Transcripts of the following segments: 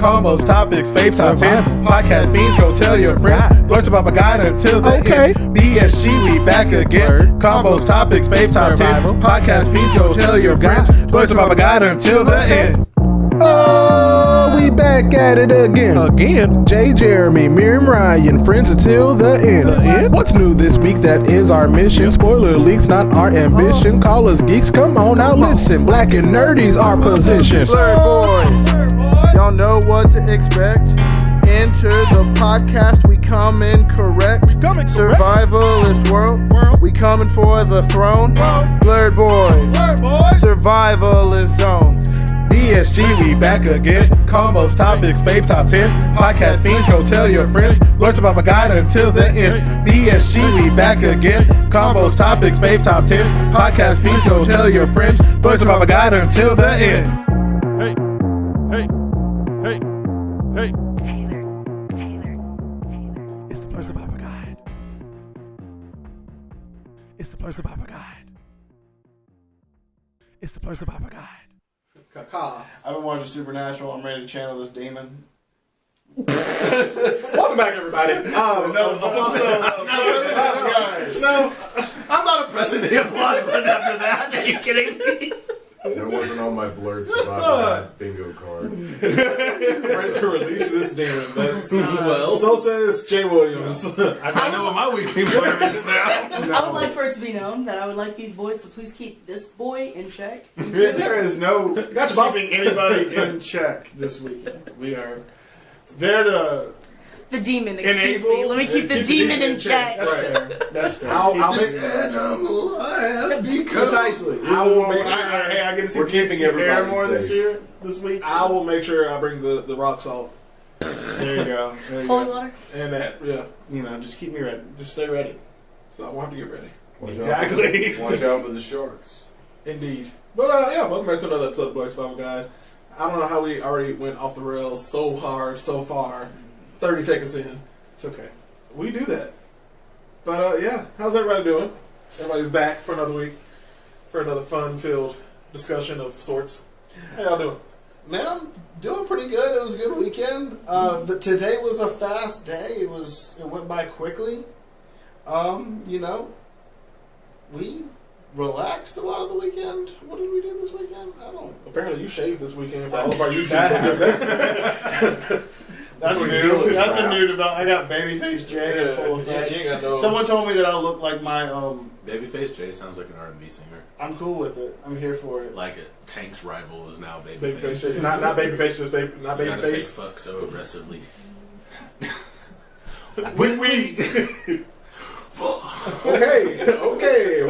Combos, topics, fave top 10. Podcast fiends, go tell your friends. Blurts about a guide until the end. BSG, we back again. Combos, topics, fave top 10. Podcast fiends, go tell your friends. Blurts about a guide until the end. Oh, we back at it again. Jay, Jeremy, Miriam, Ryan, friends until the end. What's new this week? That is our mission. Spoiler leaks, not our ambition. Call us geeks, come on now listen. Black and nerdy's our position. Blurred boys, y'all know what to expect. Enter the podcast, we come in correct. Survivalist world, we coming for the throne. Blurred boys, survivalist zone. BSG, we back again. Combos, topics, fave top 10. Podcast fiends, go tell your friends. Blurts about a guide until the end. BSG, we back again. Combos, topics, fave top 10. Podcast fiends, go tell your friends. Blurts about a guide until the end. Hey, hey, hey, hey. Taylor. It's the Blurts about a guide. It's the Blurts about a guide. It's the Blurts about a guide. I've been watching Supernatural. I'm ready to channel this demon. Welcome back, everybody. So, I'm not pressing the applause button after that. Are you kidding me? That wasn't on my blurred survival bingo card. Ready to release this demon. So says Jay Williams. I know what my weekly blurb is now. I would like for it to be known that I would like these boys to please keep this boy in check. There is no keeping anybody in check this weekend. We are there to The demon, excuse enable. me. Let me keep the demon in check. That's fair. That's fair. I'll make Precisely. I will make sure. Hey, I get to see We're keeping everybody more safe. this week. I will make sure I bring the rock salt There you go. There you Holy go. water. and that. Yeah. Just keep me ready. Just stay ready. So I won't have to get ready. Exactly. Watch out for the sharks. Indeed. But yeah, welcome back to another episode of Black Survival Guide. I don't know how we already went off the rails so hard, so far. 30 seconds in. It's okay. We do that. But yeah, how's everybody doing? Everybody's back for another week, for another fun-filled discussion of sorts. How y'all doing? Man, I'm doing pretty good. It was a good weekend. Today was a fast day. It went by quickly. We relaxed a lot of the weekend. What did we do this weekend? I don't. Apparently you shaved this weekend for all of our YouTube. That's new. That's a new development. I got Babyface Jay in full effect. You ain't got no. Someone told me that I look like my Babyface Jay sounds like an R&B singer. I'm cool with it. I'm here for it. Like a Tank's rival is now Babyface, Babyface. not Babyface, just not You gotta say Babyface. fuck so aggressively. Okay.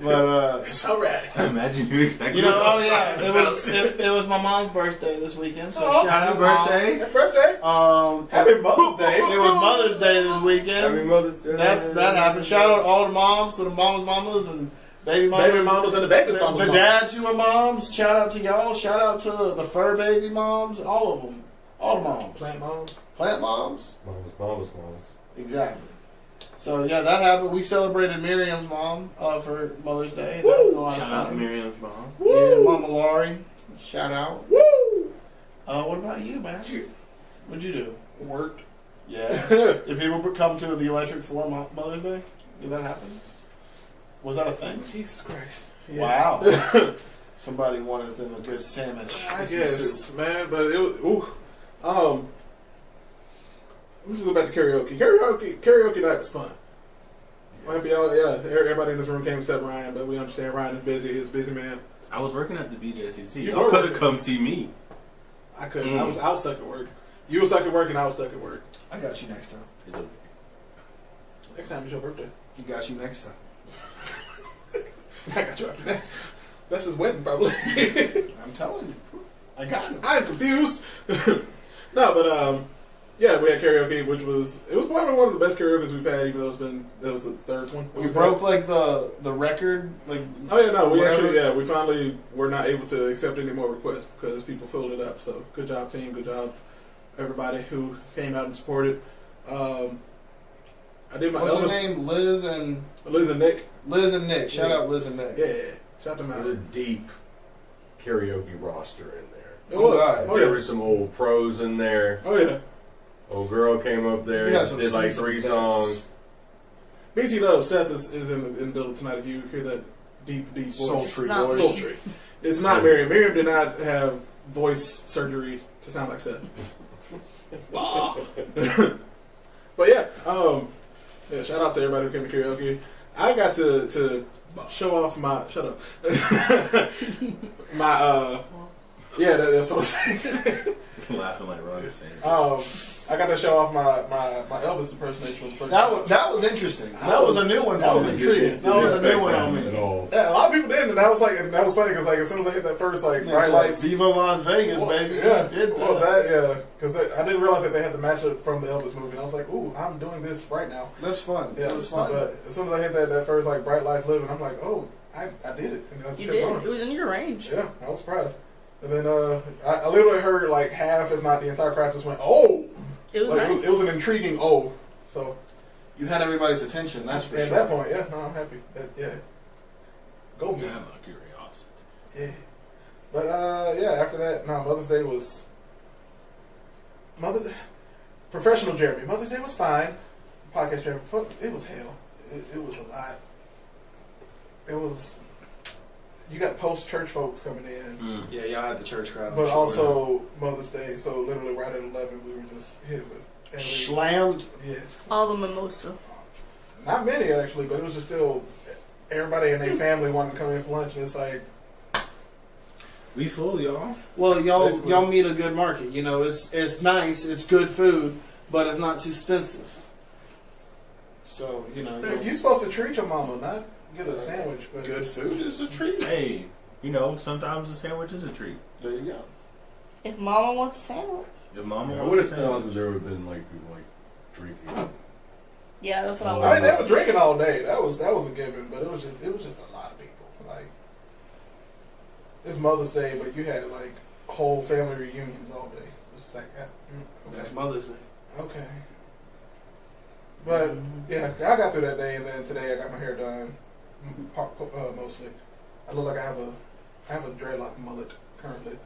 But It's alright. Imagine you exactly. it was my mom's birthday this weekend. So Oh, shout happy out, birthday. Happy birthday. Mom. Happy Mother's Day. It was Mother's Day this weekend. Happy Mother's Day. That happened. Shout out all the moms, to the mamas and baby mamas. Baby mamas and the baby mamas. The dads who are moms. Shout out to y'all. Shout out to the fur baby moms. All of them. All the moms. Plant moms. Plant moms. Mama's. Exactly. So yeah, that happened. We celebrated Miriam's mom for Mother's Day. That was a lot Shout of out fun. Miriam's mom. Yeah, Mama Laurie. Shout out. Woo! What about you, man? What'd you do? Worked. Yeah. Did people come to the Electric 4 Mother's Day? Did that happen? Was that a thing? Jesus Christ. Yes. Wow. Somebody wanted them a good sandwich. I guess, man, but it was. Let's just go back to karaoke. Karaoke night was fun. Everybody in this room came except Ryan, but we understand Ryan is busy. He's a busy man. I was working at the BJCC. You You were could have working. come see me. I couldn't. I was stuck at work. You were stuck at work, and I was stuck at work. I got you next time. It's okay. Next time is your birthday. You got you next time. I got you after that. That's his wedding, probably. I'm telling you. I got you. I'm confused. No, but yeah, we had karaoke, which was probably one of the best karaoke's we've had, even though that was the third one. We broke like the record. Like Oh yeah, no, we whatever. we finally were not able to accept any more requests because people filled it up. So good job, team. Good job, everybody who came out and supported. I did my What's Elvis, her name? Liz and Nick. Shout out Liz and Nick. Yeah, shout them out. There's a deep karaoke roster in there. It was. God. Oh There yeah. were some old pros in there. Oh yeah. Old girl came up there, You got some did like seasoned 3 vets. songs. BT Love, Seth is in the building tonight. If you hear that deep voice. Sultry It's not voice. me. Sultry. It's not Miriam. Miriam did not have voice surgery to sound like Seth. But yeah, shout out to everybody who came to karaoke. I got to show off my that's what I'm saying. Laughing like Ron DeSantis. I got to show off my Elvis impersonation for the first time. That was interesting. That was a new one. That for was me. intriguing. That was a new one Respect on that me. At all. Yeah, a lot of people did, and that was funny because as soon as I hit that first bright lights, Viva Las Vegas, well, baby. yeah, Did well that. because I didn't realize that they had the mashup from the Elvis movie, and I was like, ooh, I'm doing this right now. That's fun. Yeah, That was fun. But as soon as I hit that first bright lights living, I'm like, oh, I did it, and I just You kept did. going. It was in your range. Yeah, I was surprised. And then I literally heard half, if not the entire crowd, just went, oh. It was Like, nice. it was an intriguing oh. So You had everybody's attention. That's for at sure. that point, yeah, no, I'm happy. Go me. Yeah, my curiosity. Yeah. But after that, Mother's Day was professional Jeremy. Mother's Day was fine. Podcast Jeremy, it was hell. It was a lot. It was. You got post church folks coming in, Yeah, y'all had the church crowd. I'm but sure. also Mother's Day. So literally right at 11, we were just hit with every. Slammed. Yes. All the mimosa. Not many actually, but it was just still everybody and their family wanted to come in for lunch, and it's like. We full, y'all. Well, Basically. y'all meet a good market. You know, it's nice, it's good food, but it's not too expensive. So You're supposed to treat your mama, not get a sandwich. But good food is a treat. Hey, sometimes a sandwich is a treat. There you go. If Mama wants a sandwich. If Mama I wants would a have thought that sandwich. there would have been people drinking. Yeah, that's what I I want. mean, they were drinking all day. That was a given, but it was just a lot of people. Like it's Mother's Day, but you had whole family reunions all day. So it's like, okay. That's Mother's Day. Okay. But yeah, I got through that day, and then today I got my hair done. Mostly, I look like I have a dreadlock mullet currently.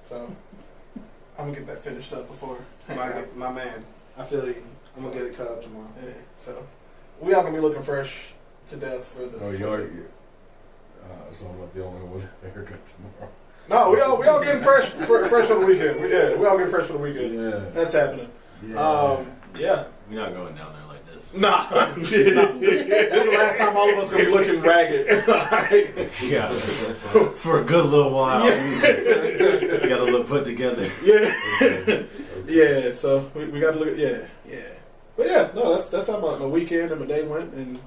So I'm gonna get that finished up before. My man. I feel you. I'm gonna get it cut up tomorrow. Yeah, so we all gonna be looking fresh to death for the. Oh, for y'all. the- So I'm not the only one with a haircut tomorrow. No, we all getting fresh for the weekend. We all getting fresh for the weekend. Yeah. That's happening. Yeah. Yeah. We're not going down there like this. Nah. This is the last time all of us gonna be looking ragged. Yeah. For a good little while. You gotta look put together. Yeah. Yeah. So we got to look at yeah. But yeah, no, that's how my weekend and my day went, and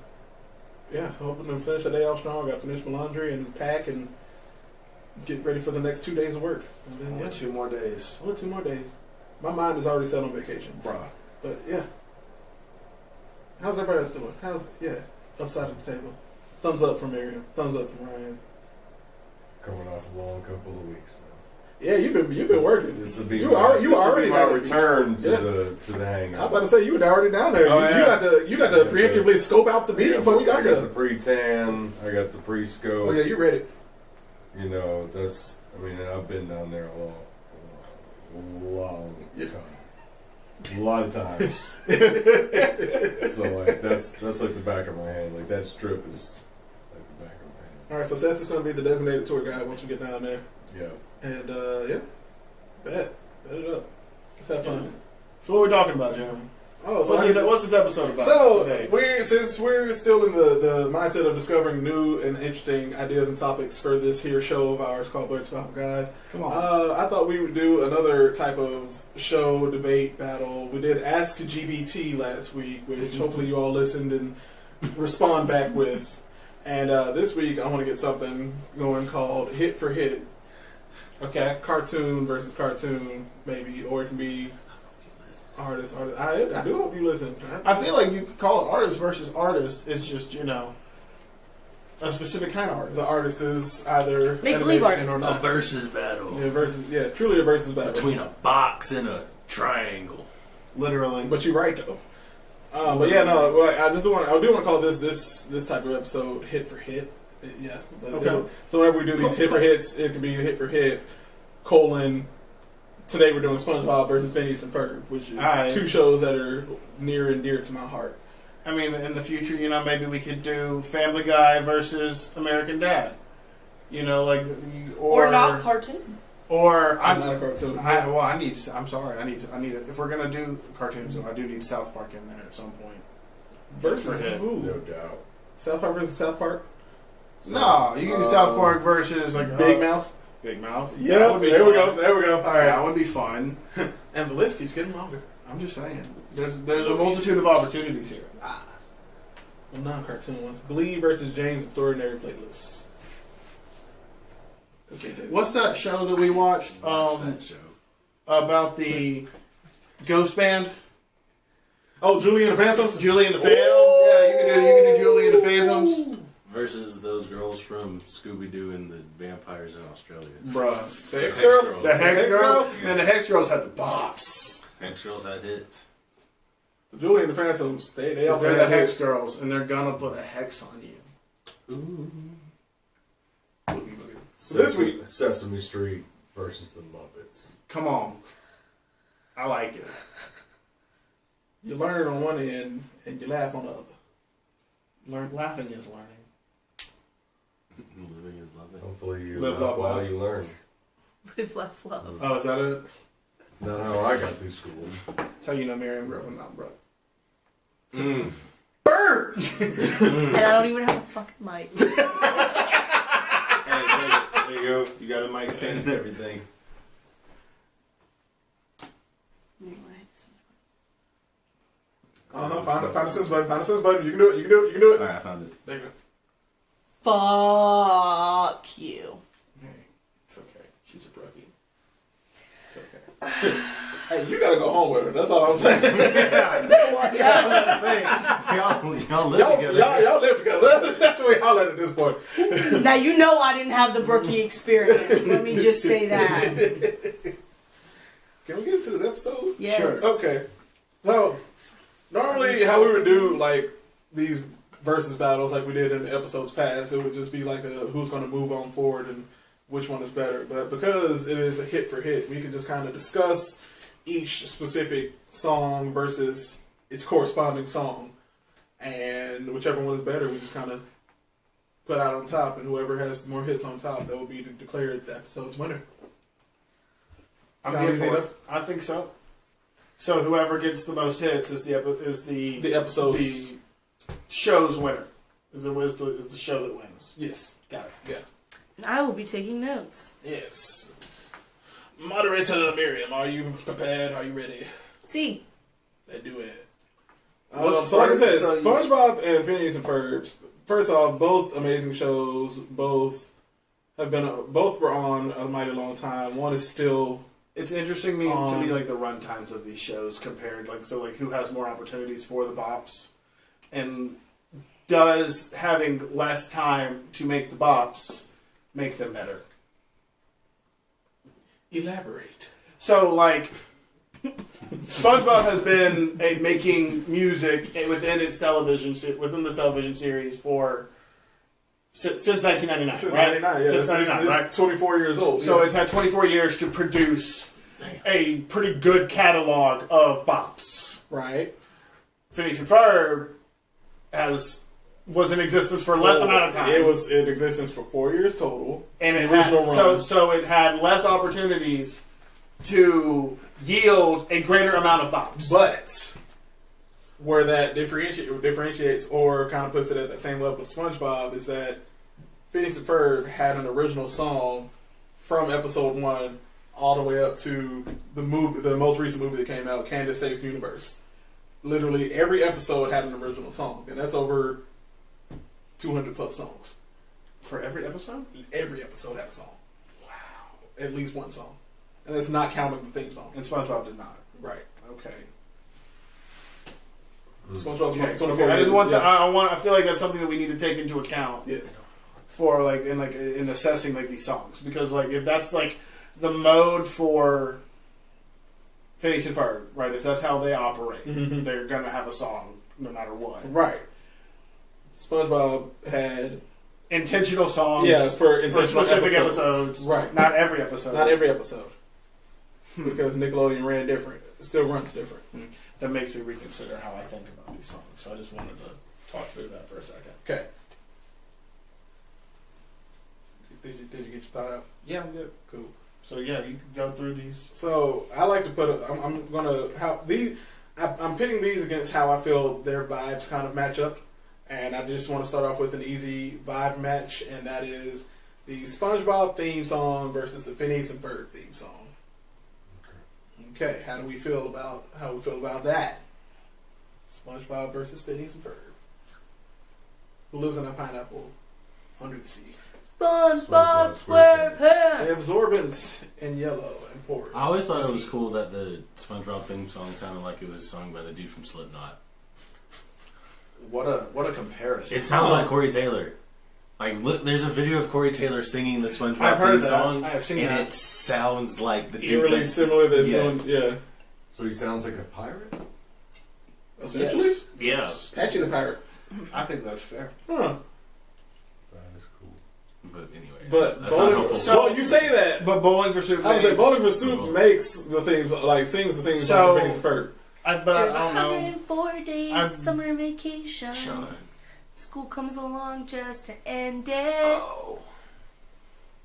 yeah, hoping to finish the day off strong. Got to finish my laundry and pack and get ready for the next 2 days of work. And then Only 2 more days. only 2 more days. My mind is already set on vacation. Bruh. But yeah. How's everybody else doing? Outside of the table. Thumbs up from Miriam. Thumbs up from Ryan. Coming off a long couple of weeks now. Yeah, you've been working. This will be You my, are- this you will already be my down there. return to Yeah. the hangout. I was about to say you were already down there. Oh, you yeah. got to preemptively scope out the beach before we got I got the there. pre-tan. I got the pre-scope. Oh yeah, you ready? That's. I've been down there a long Yeah. time. A lot of times. So that's the back of my hand. That strip is the back of my hand. All right, so Seth is going to be the designated tour guide once we get down there, Yeah. and bet it up. Let's have fun. So what are we talking about, Jeremy? Oh, What's this episode about So today? since we're still in the mindset of discovering new and interesting ideas and topics for this here show of ours called Blurred Survival Guide, Come on. I thought we would do another type of show, debate, battle. We did Ask GBT last week, which hopefully you all listened and respond back with. And this week I want to get something going called Hit for Hit. Okay. Cartoon versus cartoon, maybe, or it can be artist. I do hope you listen. I feel like you could call it artist versus artist. It's just, a specific kind of artist. The artist is either Make animated believe artist. or A not. versus battle. Truly a versus battle. Between a box and a triangle. Literally. But you're right though. But yeah, no. Well, I do want to call this type of episode hit for hit. Yeah. But Okay. So whenever we do these hit for hits, it can be a hit for hit. colon. Today we're doing SpongeBob versus Phineas and Ferb, which are two shows that are near and dear to my heart. I mean, in the future, maybe we could do Family Guy versus American Dad. Or not cartoon. Or I'm not a cartoon. I'm sorry. I need. If we're gonna do cartoons, I do need South Park in there at some point. Versus who? No doubt. South Park versus South Park? No, you can do South Park versus like Big Mouth. Big Mouth. Yeah, there we go. There we go. All right, that would be fun. And the list keeps getting longer. I'm just saying. There's a multitude of opportunities here. Well, non-cartoon ones. Glee versus Jane's Extraordinary Playlist. Okay, David. What's that show that we watched? That show. About the ghost band. Oh, Julie and the Phantoms. Julie and the Phantoms. Yeah, you can do Julie and the Phantoms. Versus those girls from Scooby-Doo and the vampires in Australia. Bruh. The Hex Girls? The Hex Girls? Yeah. Man, the Hex Girls had the bops. Hex Girls had hits. Julie and the Phantoms. They also They're had the Hex hits. Girls, and they're gonna put a hex on you. Ooh. This week. Sesame Street versus the Muppets. Come on. I like it. You learn on one end and you laugh on the other. Laughing is learning. Living is loving. Hopefully you Live, laugh love, while love. you learn. Live, laugh, love. Oh, is that it? Not how I got through school. That's how you know Miriam growing up, bro. Bird! And I don't even have a fucking mic. Hey, there you go. You got a mic stand and everything. Anyway. Find the sense button. Find the sense button. You can do it. You can do it. You can do it. Alright, I found it. There you go. Fuck you. Hey, it's okay. She's a brookie. It's okay. Hey, you gotta go home with her. That's all I'm saying. Watch out. Y'all live together. Y'all live together. That's where y'all at this point. Now you know I didn't have the Brookie experience. Let me just say that. Can we get into this episode? Yes. Sure. Okay. So, normally how we would do, like, these versus battles like we did in the episodes past, it would just be like who's going to move on forward and which one is better. But because it is a hit for hit, we can just kind of discuss each specific song versus its corresponding song. And whichever one is better, we just kind of put out on top. And whoever has more hits on top, that will be declared the episode's winner. I'm Sound here easy for it. enough? I think so. So whoever gets the most hits is the episode's... the show's winner. Is the show that wins. Yes. Got it. Yeah. I will be taking notes. Yes. Moderator Miriam, are you prepared? Are you ready? See. Let's do it. What's So like I said, so you- SpongeBob and Phineas and Ferb. First off, both amazing shows. Both were on a mighty long time. One is still... It's interesting to me like the run times of these shows compared, like who has more opportunities for the bops, and does having less time to make the bops make them better? Elaborate. So like, SpongeBob has been making music within the television series for since 1999. Since right? 99, yeah. Since 99, it's right? 24 years old. So yeah. it's had 24 years to produce a pretty good catalog of bops. Right. Phineas and Ferb was in existence for less amount of time. It was in existence for 4 years total. and it The had, original run. so it had less opportunities to yield a greater amount of bops. But where that differentiates or kind of puts it at that same level as SpongeBob is that Phineas and Ferb had an original song from episode 1 all the way up to the most recent movie that came out, Candace Saves the Universe. Literally every episode had an original song, and that's over 200 plus songs. For every episode? Every episode had a song. Wow. At least one song. And that's not counting the theme song. And SpongeBob did not. Right. Okay. SpongeBob's Okay. 24 I just want years, I feel like that's something that we need to take into account. Yes. For in assessing these songs, because if that's the mode for Phineas and Ferb, right? If that's how they operate, they're gonna have a song no matter what. Right. SpongeBob had intentional songs. Yeah, for specific episodes. Right. Not every episode. Not every episode. Because Nickelodeon ran different. It still runs different. That makes me reconsider how I think about these songs. So I just wanted to talk through that for a second. Okay. Did you get your thought out? Yeah, I'm good. Cool. So yeah, you can go through these. So I like to put. I'm gonna how these. I'm pitting these against how I feel their vibes kind of match up, and I just want to start off with an easy vibe match, and that is the SpongeBob theme song versus the Phineas and Ferb theme song. Okay, how we feel about that? SpongeBob versus Phineas and Ferb. Who lives in a pineapple under the sea? SpongeBob SquarePants. Absorbents in yellow and porous. I always thought it was cool that the SpongeBob theme song sounded like it was sung by the dude from Slipknot. What a comparison! It sounds like Corey Taylor. Like, look, there's a video of Corey Taylor singing the SpongeBob I've heard theme that. song, I have seen and that. it sounds like the dude Eerily that's- similar. There's yes. yeah. So he sounds like a pirate? Essentially, Yeah, Patchy the pirate. I think that's fair. Huh. That is cool. but anyway, But that's not Bowling, helpful. so you say that, But Bowling for Soup. I would say makes- Bowling for Soup makes the themes like sings the same So- song for Phineas and Ferb. But I There's don't know. 104 days I've- summer vacation. Sean. School comes along just to end it. Oh.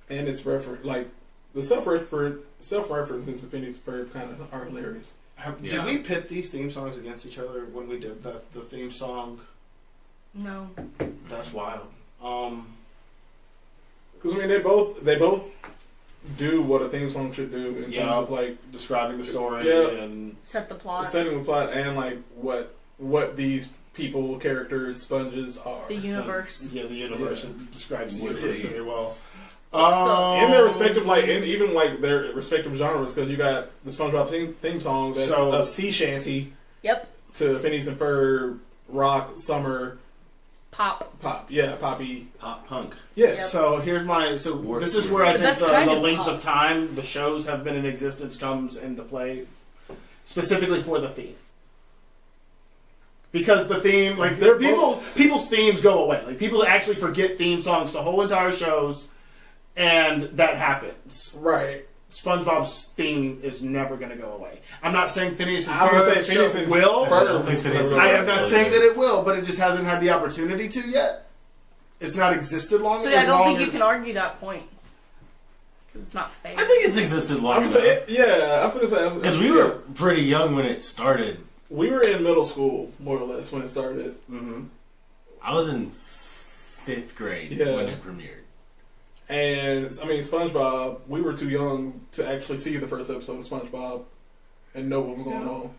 And it's like the self-references of Phineas and Ferb kind of are hilarious. Yeah. Did we pit these theme songs against each other when we did the theme song? No. That's wild. Because I mean, they both do what a theme song should do in terms of like describing the story Yeah. and Set the plot. setting the plot and like what these people, characters, sponges are. The universe. the universe. Yeah. It describes the What universe it very well. In their respective, and even like their respective genres, because you got the SpongeBob theme song that's a sea shanty Yep. to Phineas and Ferb, rock, summer, Pop. poppy, Pop punk. yeah. So here's my. This is where I But think that's kind the of length pop. of time the shows have been in existence comes into play, specifically for the theme. Because the theme, like people's themes go away. Like people actually forget theme songs to whole entire shows, and that happens. Right. SpongeBob's theme is never going to go away. I'm not saying Phineas and I would say Ferb Phineas and will. Ferb. I am not saying that it will, but it just hasn't had the opportunity to yet. It's not existed long. So as I don't long think you as- can argue that point. 'Cause it's not fair. I think it's existed I long would enough. say, yeah, I'm gonna say Because we were pretty young when it started. we were in middle school more or less when it started. Mhm. I was in 5th grade Yeah. when it premiered. And I mean, SpongeBob, we were too young to actually see the first episode of SpongeBob and know what was going on.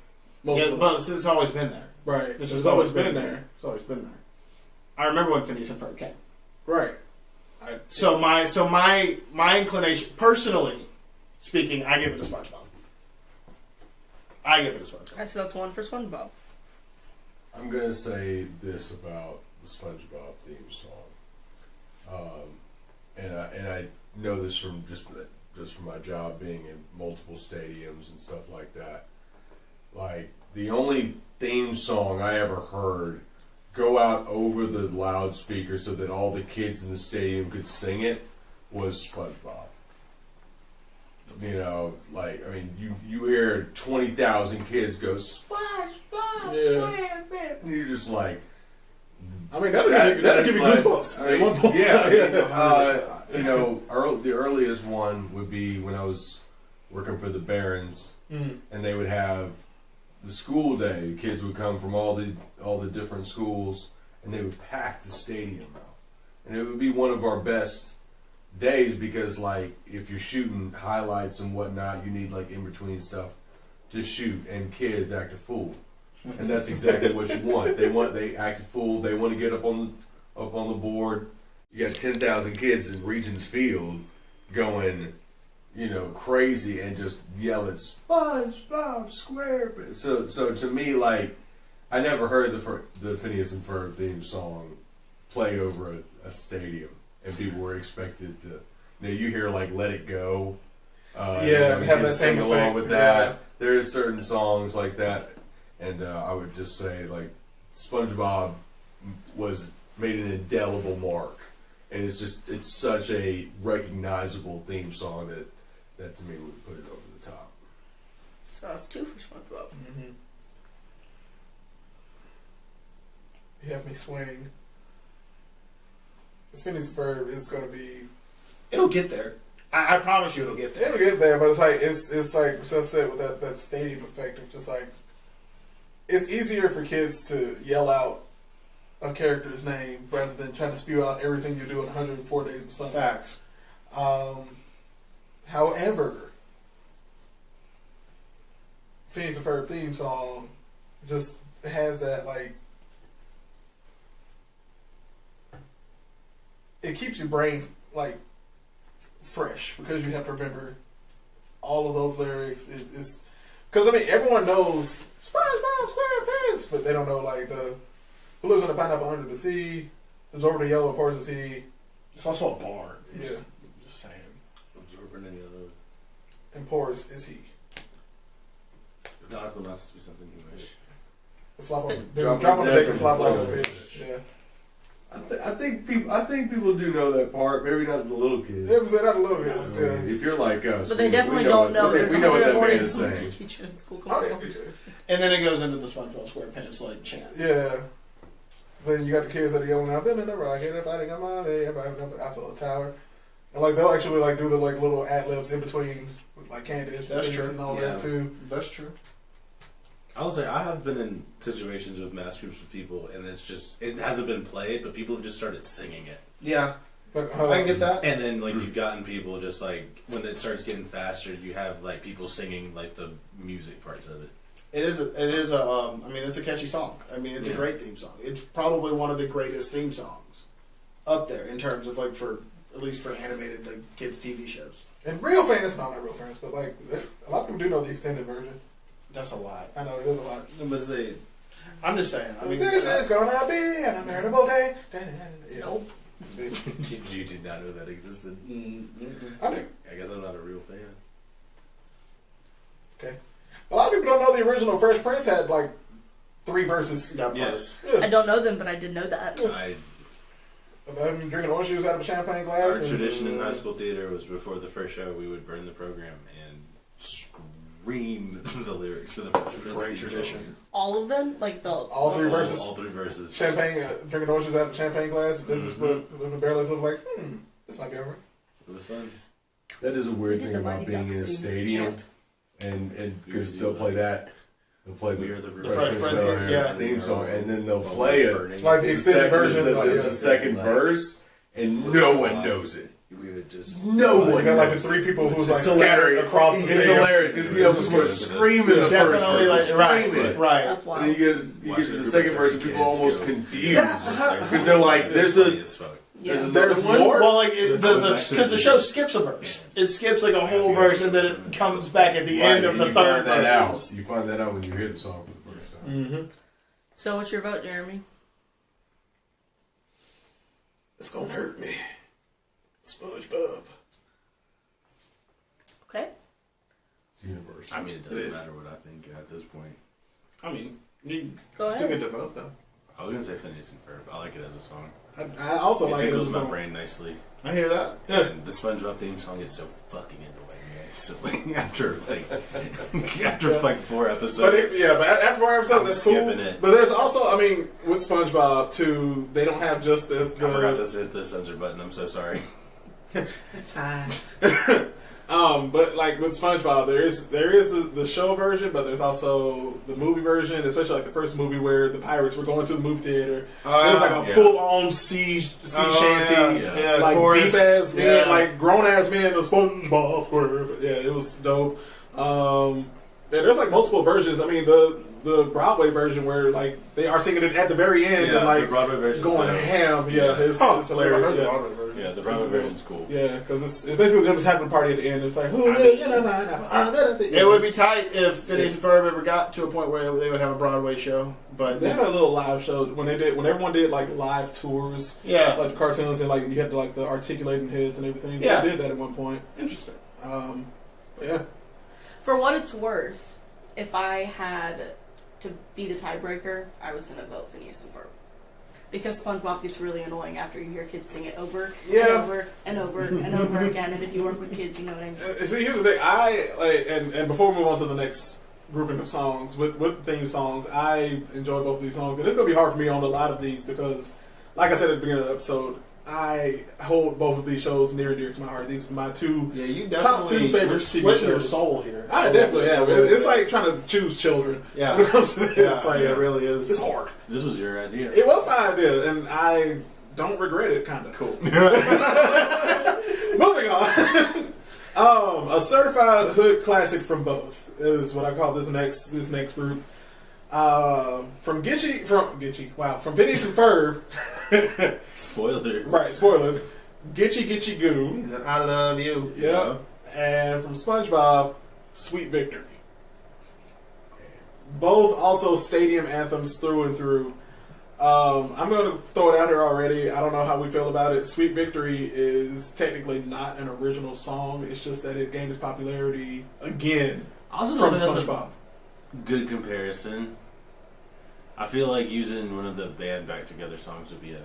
Most Yeah, of us. but it's always been there. Right. This It's has always been there. It's always been there. I remember when Phineas and Ferb came. Right. So my inclination, personally speaking, I give it to SpongeBob. I give it to SpongeBob. So that's one for SpongeBob. I'm gonna say this about the SpongeBob theme song, and I know this from just from my job being in multiple stadiums and stuff like that. Like the only theme song I ever heard go out over the loudspeaker so that all the kids in the stadium could sing it was SpongeBob. You know, like, I mean, you hear 20,000 kids go, SpongeBob, SquarePants, and you're just like, I mean, that'll give you goosebumps. I mean, At one point. you know, the earliest one would be when I was working for the Barons, and they would have the school day. The kids would come from all the different schools, and they would pack the stadium out, and it would be one of our best days because, like, if you're shooting highlights and whatnot, you need like in between stuff to shoot, and kids act a fool, and that's exactly what you want. They act a fool. They want to get up on the board. You got 10,000 kids in Regents Field going, you know, crazy and just yelling SpongeBob SquarePants. So to me, like, I never heard the Phineas and Ferb theme song played over a stadium, and people were expected to. You know, you hear like "Let It Go." Have that same sing along effect. with that. Yeah. There are certain songs like that, and I would just say like SpongeBob made an indelible mark and it's such a recognizable theme song that to me would put it over the top. So that's 2 for SpongeBob. Mm-hmm. You have me swaying. Phineas Ferb is going to be. It'll get there. I promise you, it'll get there. It'll get there, but it's like Seth said with that stadium effect of just like it's easier for kids to yell out a character's name rather than trying to spew out everything you do in 104 Days of Summer. Facts. However, Phineas and Ferb theme song just has that like it keeps your brain like fresh because you have to remember all of those lyrics. It's because I mean everyone knows SpongeBob SquarePants, but they don't know like the who lives in the pineapple under the sea, lives over the yellow and pours the sea. It's also a bar. Yeah, Just saying. Absorbing any of those. and pours is he. Nautical knots to be something you wish. The flop on Drop drop on on the the deck deck and flop and like flop a like a fish. Yeah. I think people do know that part. Maybe not the little kids. Yeah, say that a little bit. I mean, if you're like us, But they we definitely know don't know. what, we know what that man is 140 saying. teacher in school Oh, comes yeah. out. And then it goes into the SpongeBob SquarePants like chant. Yeah. Then you got the kids that are yelling out, "Been in the rocket, everybody got my way, everybody got the Eiffel Tower," and like they'll actually like do the like little ad libs in between, like Candace, That's and true. and all Yeah. that too. That's true. I will say I have been in situations with mass groups with people, and it hasn't been played, but people have just started singing it. Yeah. But I get that. And then like you've gotten people just like when it starts getting faster, you have like people singing like the music parts of it. It is a I mean, it's a catchy song. I mean, it's a great theme song. It's probably one of the greatest theme songs up there in terms of like at least for animated like kids TV shows. And real fans, no, not real fans, but like a lot of people do know the extended version. That's a lot. I know it is a lot. But say I'm just saying. I mean, This is gonna be an unbearable day. Yeah. Nope. See, you did not know that existed. I do. I guess I'm not a real fan. Okay. A lot of people don't know the original Fresh Prince had like 3 verses. that part. Yes, I don't know them, but I did know that. About him drinking orange juice out of a champagne glass. Our and- tradition in high school theater was before the first show, we would burn the program and scream the lyrics for the first Great tradition. All of them, like the All 3 verses. All 3 verses. Champagne, drinking orange juice out of a champagne glass. Business with barely look like, this might be over. It was fun. That is a weird We did thing the about Mighty being Ducks in a theme stadium, chant. and because they'll play that, they'll play We are the the Fresh Fresh Prince Prince, yeah. theme song, and then they'll play it Like the extended version. the, like, yeah. the second verse, and no one knows it. We would just No You one got like the knows 3 people who's like It's scattered hilarious. across the It's stadium. hilarious because you know we're screaming the first Definitely verse, like right, screaming. right. That's And wild. you get to the second verse, and people are almost go. confused because they're like, "There's a Yeah. There's more. Well, like because the show skips a verse. It skips like a whole verse, and then it comes back at the end of the you third find that out. verse. You find that out when you hear the song for the first time. So what's your vote, Jeremy? It's gonna hurt me. SpongeBob. Okay. It's universal. I mean, it It doesn't is. matter what I think at this point. I mean, you Go still ahead. get to vote though. I was gonna say Phineas and Ferb. I like it as a song. I also It like it tickles as a my song. brain nicely. I hear that. And the SpongeBob theme song gets so fucking annoying. So like after like 4 episodes. But after 4 episodes, I'm that's cool. skipping it. But there's also, I mean, with SpongeBob too, they don't have just this. I forgot to hit the censor button. I'm so sorry. But like with SpongeBob, there is the show version, but there's also the movie version, especially like the first movie where the pirates were going to the movie theater. It was like a yeah. full on sea shanty, yeah. like chorus. deep ass men, Yeah. like grown ass men of SpongeBob Square. But yeah, it was dope. There's like multiple versions. I mean the Broadway version where like they are singing it at the very end and the like Broadway version going ham. Yeah, it's hilarious. Yeah. Yeah, the Broadway version's cool. Yeah, because it's basically them just having a party at the end. It's like, who It would be tight if Phineas and Ferb ever got to a point where they would have a Broadway show. But They had a little live show when everyone did like live tours, yeah, like the cartoons and like you had like the articulating heads and everything. Yeah. They did that at one point. interesting. Yeah, For what it's worth, if I had to be the tiebreaker, I was going to vote Phineas and Ferb. because SpongeBob gets really annoying after you hear kids sing it over Yeah. and over and over and over again. And if you work with kids, you know what I mean. See, here's the thing. I like, and before we move on to the next grouping of songs with theme songs, I enjoy both of these songs, and it's gonna be hard for me on a lot of these because, like I said at the beginning of the episode, I hold both of these shows near and dear to my heart. These are my two you top two favorite you're TV splitting your shows. soul here. I definitely am. It's like trying to choose children. Yeah. When it comes to this, Yeah, like, it really is. It's hard. This was your idea. It was my idea, and I don't regret it. Kind of Cool. Moving on. A certified hood classic from both is what I call this next group. From Phineas and Ferb. Spoilers. Right, spoilers. Gitchy Gitchy Goo. He said, "I love you." Yep. And from SpongeBob, Sweet Victory. Both also stadium anthems through and through. I'm going to throw it out here already. I don't know how we feel about it. Sweet Victory is technically not an original song. It's just that it gained its popularity again I also from don't think that's SpongeBob. a good comparison. I feel like using one of the band back together songs would be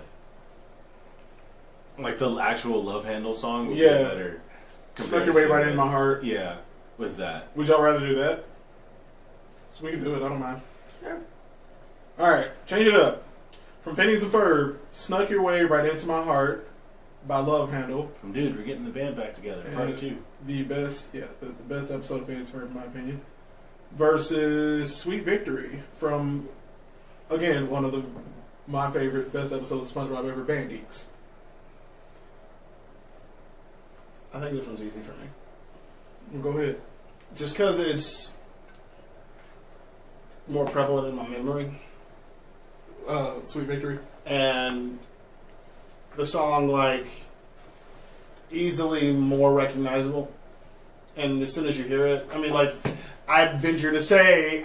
like the actual Love Handle song would be a better Snuck Your Way Right In My Heart. Yeah, with that. Would y'all rather do that? So we can do it. I don't mind. Sure. All right, change it up. From Phineas and Ferb, Snuck Your Way Right Into My Heart by Love Handle. Dude, we're getting the band back together. Part 2. The best episode of Phineas and Ferb, in my opinion. Versus Sweet Victory from, again, one of my favorite, best episodes of SpongeBob ever, Band Geeks. I think this one's easy for me. Well, go ahead. Just because it's more prevalent in my memory. Sweet Victory. And the song, like, easily more recognizable. And as soon as you hear it, I mean, like, I'd venture to say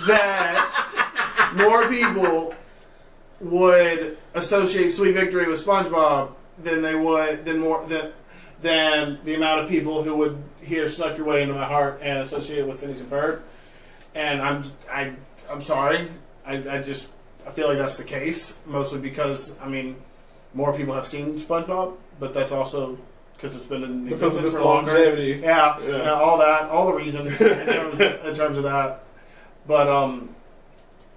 that more people would associate Sweet Victory with SpongeBob than they would than the amount of people who would hear Snuck Your Way Into My Heart and associate it with Phineas and Ferb. And I'm sorry. I feel like that's the case, mostly because, I mean, more people have seen SpongeBob, but that's also because it's been in because of existence its for longer. longevity. Yeah, all the reasons in terms of that. But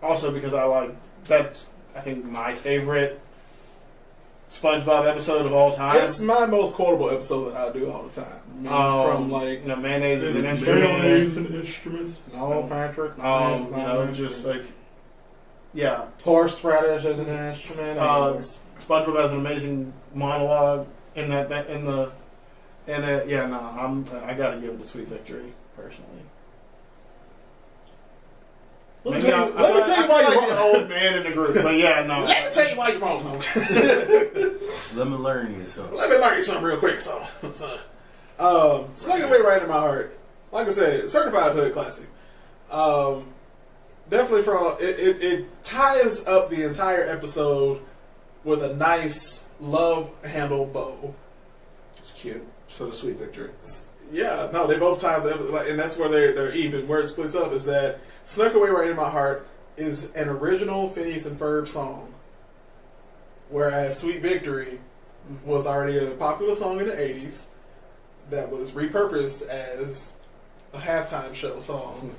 also because that's, I think, my favorite SpongeBob episode of all time. It's my most quotable episode that I do all the time. I mean, from like, mayonnaise is an mayonnaise instrument. and instruments. No, Patrick. Just like, yeah. Horseradish as an instrument. SpongeBob has an amazing monologue I gotta give it to Sweet Victory personally. Let me tell you why you're wrong. The old man in the group, but yeah, no. Let me tell you why you're wrong. Let me learn you something. Let me learn you something real quick, son. Snuck Your Way Right In My Heart. Like I said, certified hood classic. Definitely from it ties up the entire episode with a nice love handle bow. It's cute. So the Sweet Victory. Yeah, no, they both tie the episode, and that's where they're even. Where it splits up is that Snuck Away Right In My Heart is an original Phineas and Ferb song, whereas Sweet Victory was already a popular song in the 80s that was repurposed as a halftime show song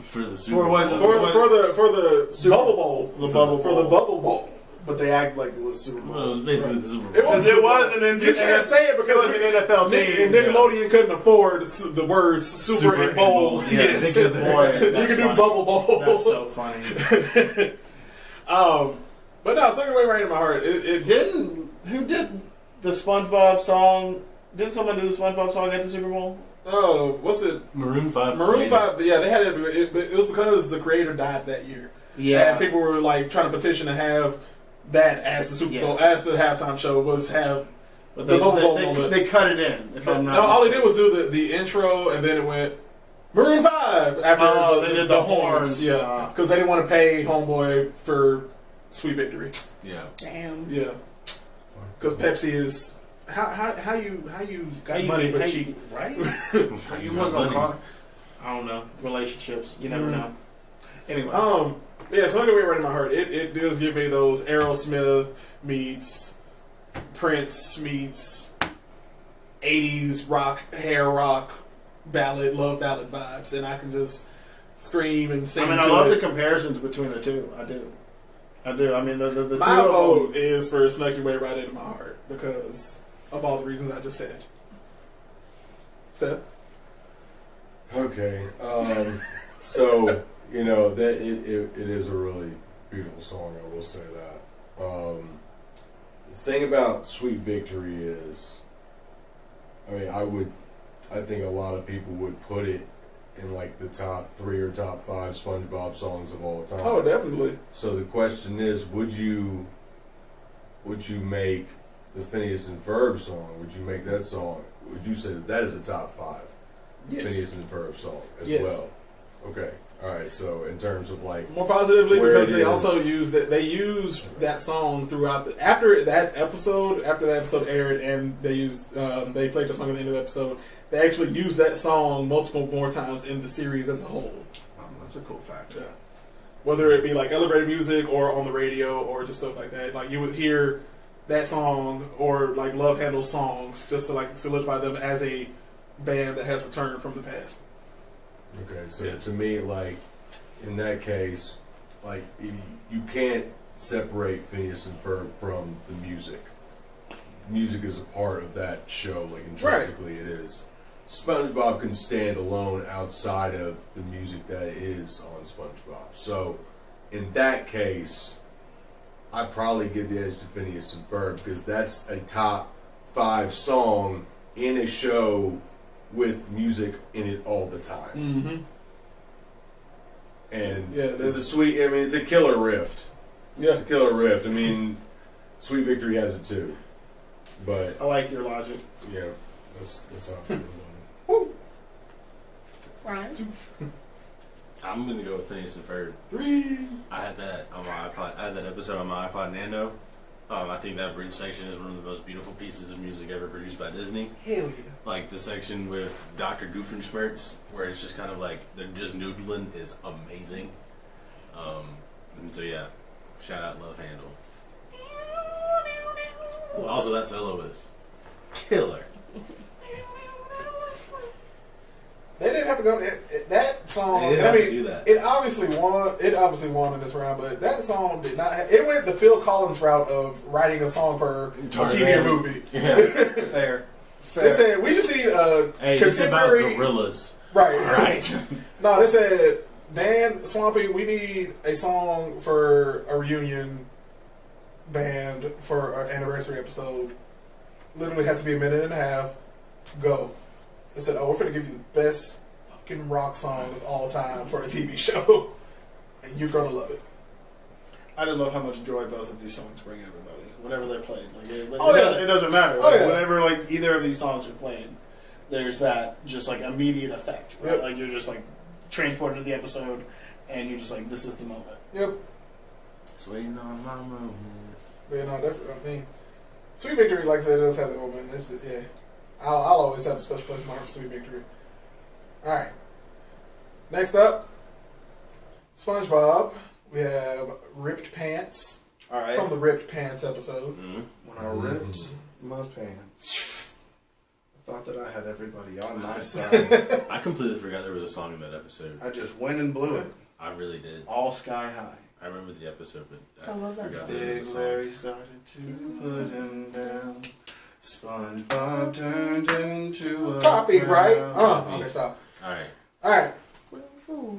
For the Super Bowl. for the Bubble Bowl. The Bubble For the Bowl. Bubble Bowl. But they act like it was Super Bowl. Well, it was basically the Super Bowl. It was Because it was an You can't say it because it was an NFL team. And Nickelodeon couldn't afford the words Super and Bowl. Yeah, Yes. they could- Boy, You that's can do funny. Bubble Bowl. That's so funny. But no, Snuck Away Right In My Heart. Who did the SpongeBob song? Didn't someone do the SpongeBob song at the Super Bowl? Oh, what's it? Maroon 5. Maroon 5. Yeah, they had it. It was because the creator died that year. Yeah. And people were like trying to petition to have that as the Super Bowl, as the halftime show But the Bubble Bowl moment. they cut it in. If I'm not No, all they did was do the intro, and then it went Maroon 5 after they did the horns. Yeah, because they didn't want to pay Homeboy for Sweet Victory. Yeah. Damn. Yeah, because Pepsi is how you got money but cheap. Right? How You you wasn't got gonna money. call it. I don't know. Relationships. You never know. Anyway. Yeah, so I'm gonna be right in my heart. It does give me those Aerosmith meets Prince meets 80s rock, hair rock, ballad, love ballad vibes, and I can just scream and sing. I mean, I love the comparisons between the two. I do. I mean, the two My of vote them. is for Snuck Your Way Right Into My Heart because of all the reasons I just said. Seth? Okay. So, you know, that it is a really beautiful song, I will say that. The thing about Sweet Victory is, I mean, I think a lot of people would put it in like the top 3 or top 5 SpongeBob songs of all time. Oh, definitely. So the question is, would you make the Phineas and Ferb song? Would you make that song? Would you say that is a top 5 Phineas and Ferb song as well? Okay, all right. So in terms of like more positively, where because it they is- also used that they used that song throughout after that episode aired, and they played the song at the end of the episode. They actually used that song multiple more times in the series as a whole. That's a cool fact. Yeah. Whether it be like elevator music or on the radio or just stuff like that. Like you would hear that song or like Love Handle songs just to like solidify them as a band that has returned from the past. Okay, so to me, like in that case, like you can't separate Phineas and Ferb from the music. Music is a part of that show, like intrinsically it is. SpongeBob can stand alone outside of the music that is on SpongeBob. So, in that case, I'd probably give the edge to Phineas and Ferb because that's a top 5 song in a show with music in it all the time. Mm-hmm. And Yeah, it's a sweet, I mean, it's a killer riff. Yeah. It's a killer riff. I mean, Sweet Victory has it too. But, I like your logic. yeah, that's how I feel about it. Ryan? I'm gonna go with Phineas and Ferb. 3. I had that on my iPod. I had that episode on my iPod Nano. I think that bridge section is one of the most beautiful pieces of music ever produced by Disney. Hell yeah. Like the section with Dr. Doofenshmirtz, where it's just kind of like they're just noodling, is amazing. And so yeah, shout out Love Handle. Also, that solo is killer. They didn't have to go. That song. They didn't I have to mean, do that. it obviously won. It obviously won in this round, but that song did not. It went the Phil Collins route of writing a song for a TV or movie. Yeah. Fair. They said we just need a Hey, it's about contemporary. gorillas. Right. Right. No, they said, Dan Swampy, we need a song for a reunion band for our anniversary episode. Literally has to be a minute and a half. Go. They said, oh, we're going to give you the best fucking rock song of all time for a TV show. And you're going to love it. I just love how much joy both of these songs bring everybody whenever they're played. Like Yeah. it doesn't matter. Oh, Like, yeah. Whenever like either of these songs are played, there's that just like immediate effect. Right? Yep. Like you're just like transported to the episode, and you're just like, this is the moment. Yep. Just waiting on my moment. But, no, definitely. I mean, Sweet Victory, like I said, does have that moment. It's just, yeah. I'll always have a special place in my heart for Sweet Victory. Alright. Next up, SpongeBob. We have Ripped Pants All right. from the Ripped Pants episode. Mm-hmm. When I ripped my pants, I thought that I had everybody on my side. I completely forgot there was a song in that episode. I just went and blew it, I really did. all sky high. I remember the episode, but I Oh, was that forgot song? there was Big a song. Larry started to put him down. SpongeBob turned into a Copyright. clown. Okay, stop. All right. Alright.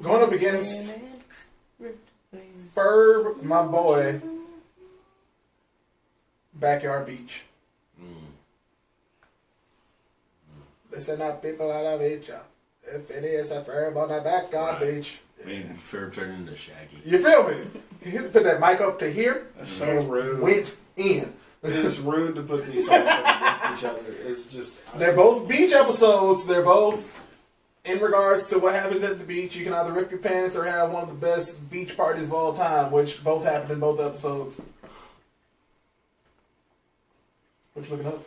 Going up against Ferb, my boy. Backyard Beach. They said not people out of beach. If it is a Ferb on the backyard Right. beach. I mean, Ferb turned into Shaggy. You feel me? You put that mic up to here. That's so and rude. Went in. It's rude to put these songs up against each other. It's just They're both beach episodes. They're both in regards to what happens at the beach. You can either rip your pants or have one of the best beach parties of all time, which both happened in both episodes. What you looking up?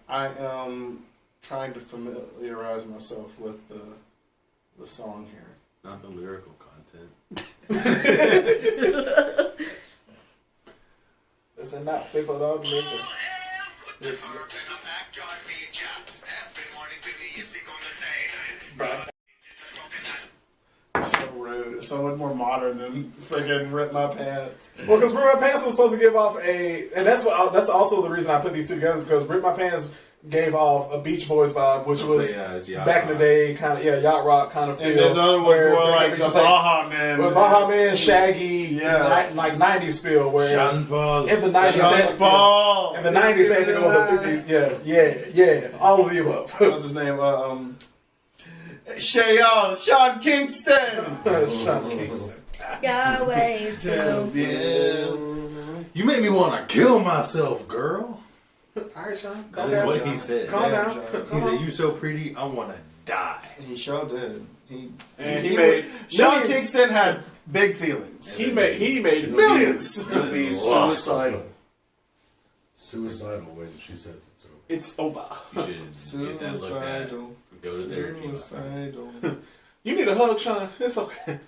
I am trying to familiarize myself with the song here. Not the lyrical content. Listen, not people dog maker. So rude. It's so much more modern than friggin' Rip My Pants. Well, because Rip My Pants was supposed to give off and that's also the reason I put these two together, because Rip My Pants gave off a Beach Boys vibe, which was it's back in the day, kind of yacht rock kind of feel. And there's other ones more like the Baja Man. Baja Man, Shaggy, like 90s feel, where Sean Paul. in the 90s, Sean Paul. in the 90s, they had to go with the 50s. Yeah, all of the above. What's his name? Sean Kingston. Sean Kingston. Yahweh too. You make me want to kill myself, girl. All right, Sean. That is what he said. Calm down. He said, "You so pretty, I want to die." He sure did. He made Sean millions. Kingston had big feelings. He made millions. It'll be suicidal. Suicidal ways that she says it. So It's over. You should get that looked at. Go to therapy. Suicidal. You need a hug, Sean. It's okay.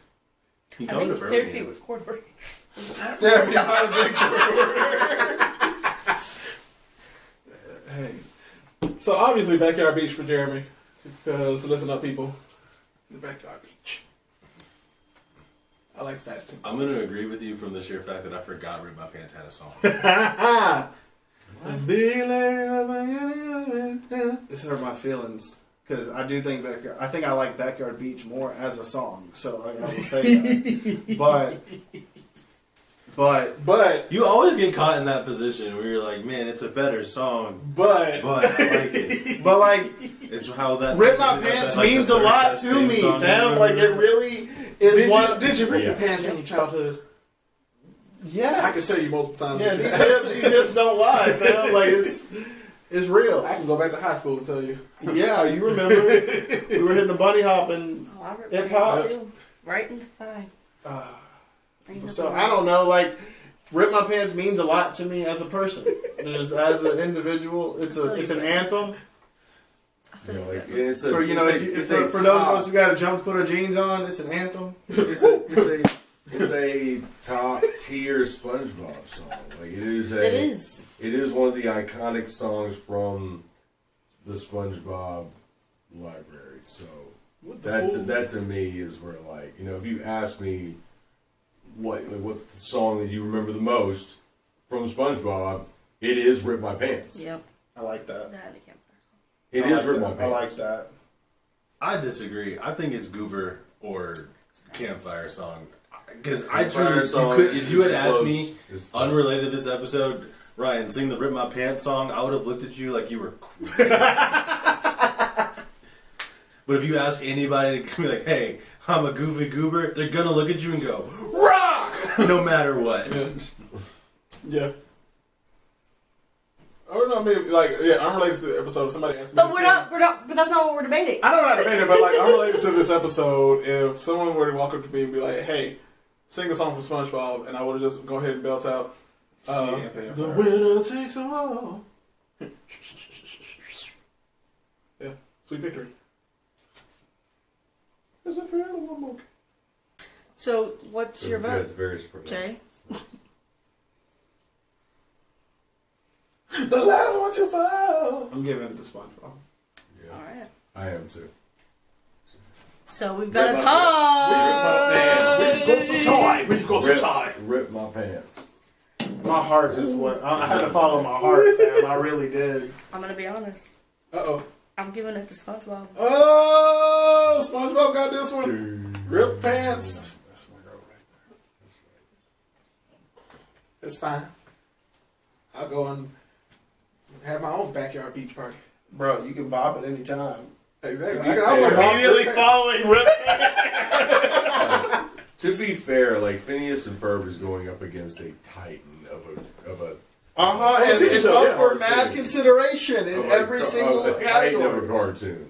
He I come to think therapy Birmingham. was corduroy. Therapy, not a big Hey. So obviously, backyard beach for Jeremy. Because listen up, people, the backyard beach. I like fasting. I'm going to agree with you from the sheer fact that I forgot Rip My Pants had a song. This hurt my feelings because I do think I think I like Backyard Beach more as a song. So I will say that. But You always get caught in that position where you're like, man, it's a better song, but but I like it. but like It's how that Rip My Pants like means the a third lot best to theme me, song fam. ever. Like it really is one. did you rip your pants in your childhood? Yeah, I can tell you multiple times. Yeah, these hips don't lie, fam. Like it's real. I can go back to high school and tell you. Yeah, you remember? We were hitting the bunny hop and Oh, I ripped Hip my hop. pants too. Right in the thigh. Ain't so nothing I don't worse. know. Like, Rip My Pants means a lot to me as a person, as an individual. It's an anthem it's a, for for those of us who got to jump, put our jeans on. It's an anthem. It's a top tier SpongeBob song. Like it is It is one of the iconic songs from the SpongeBob library. So that to me is where, like, you know, if you ask me what song that you remember the most from SpongeBob, it is "Rip My Pants." Yep. I like that. That I can't. It I is like "Rip that. My Pants." I like that. I disagree. I think it's Goober or Campfire Song. Because Campfire song if you had is asked close. me, It's close. unrelated to this episode, Ryan, sing the Rip My Pants song, I would have looked at you like you were crazy. But if you ask anybody to be like, hey, I'm a goofy goober, they're going to look at you and go, rock! No matter what. Yeah. Or no, maybe unrelated to the episode. Somebody asked me. But we're not. But that's not what we're debating. I know we're not debating, but like unrelated to this episode, if someone were to walk up to me and be like, "Hey, sing a song from SpongeBob," and I would have just go ahead and belt out, "The winner takes them all." Yeah, Sweet Victory. Is it for one more? So what's your vote, It's very surprising. Jay? The last one to fall. I'm giving it to SpongeBob. Yeah, All right. I am too. So we've got a tie. We've got to tie. Rip My Pants. My heart is what I had to follow my heart, fam. I really did. I'm gonna be honest. Uh-oh. I'm giving it to SpongeBob. Oh, SpongeBob got this one. Rip Pants. That's my girl right there. It's fine. I'll go and have my own backyard beach party. Bro, you can bop at any time. Exactly. To I be can also fair, bop Immediately Rip Pants. following Rip. To be fair, like Phineas and Ferb is going up against a titan of a And TV it's show, up yeah. for mad consideration in every single a titan of a category. cartoon.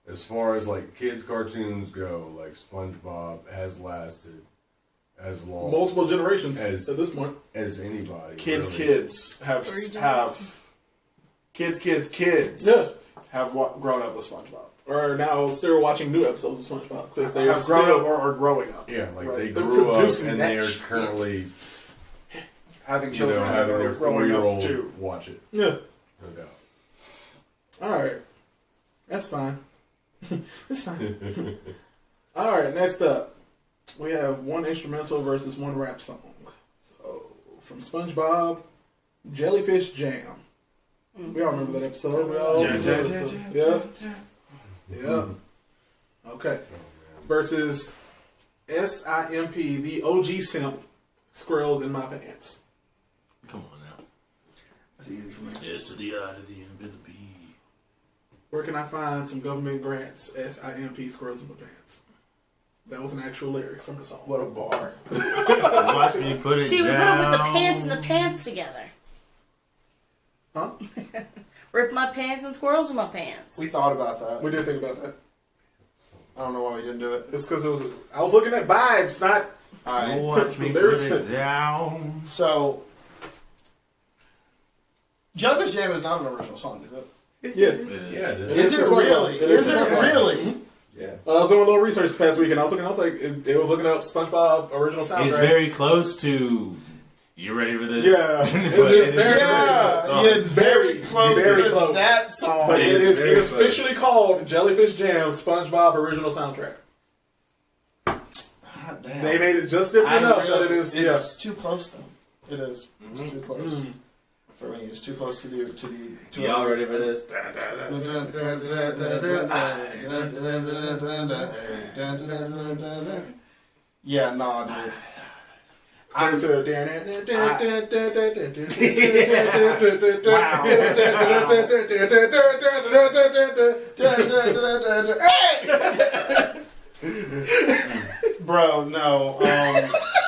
As far as like kids cartoons go, like SpongeBob has lasted as long Multiple generations As- at this point. as anybody. Kids really. Three have kids Yeah. have grown up with SpongeBob. are now still watching new episodes of SpongeBob because they Have grown up or growing up. Yeah, like Right. they They're grew up producing and that they are shit. currently, Having you children know, having their growing up 4-year-old too. watch it. Yeah. No doubt. All right. That's fine. It's fine. All right. Next up, we have one instrumental versus one rap song. So from SpongeBob, Jellyfish Jam. We all remember that episode. We all remember that episode. Yeah. Okay. Versus SIMP, the OG simp, Squirrels in My Pants. Come on now. That's easy for me. S to the I to the M to the B. Where can I find some government grants? SIMP, Squirrels in My Pants. That was an actual lyric from the song. What a bar. Watch me put it See, we put down. it with the pants and the pants together. Huh? Rip my pants and squirrels in my pants. We thought about that. We did think about that. I don't know why we didn't do it. It's because I was looking at vibes, not. Alright. Watch me put Lyrics. it down. So, Jellyfish Jam is not an original song, is it? Yes. It is. Yeah, it is. Is it really? Is it really? Yeah. I was doing a little research this past week, and I was like, it was looking up SpongeBob original soundtrack. It's very close to. You ready for this? Yeah. But It's it very- is Yeah, a it's very close very to close. that song. But It it is is very officially called Jellyfish Jam SpongeBob original soundtrack. God damn. They made it just different enough that it is. Yeah. It's too close though. It is. It's too close. For me, it's too close to Y'all ready for this? Yeah, nah, dude. I'm to Bro, no.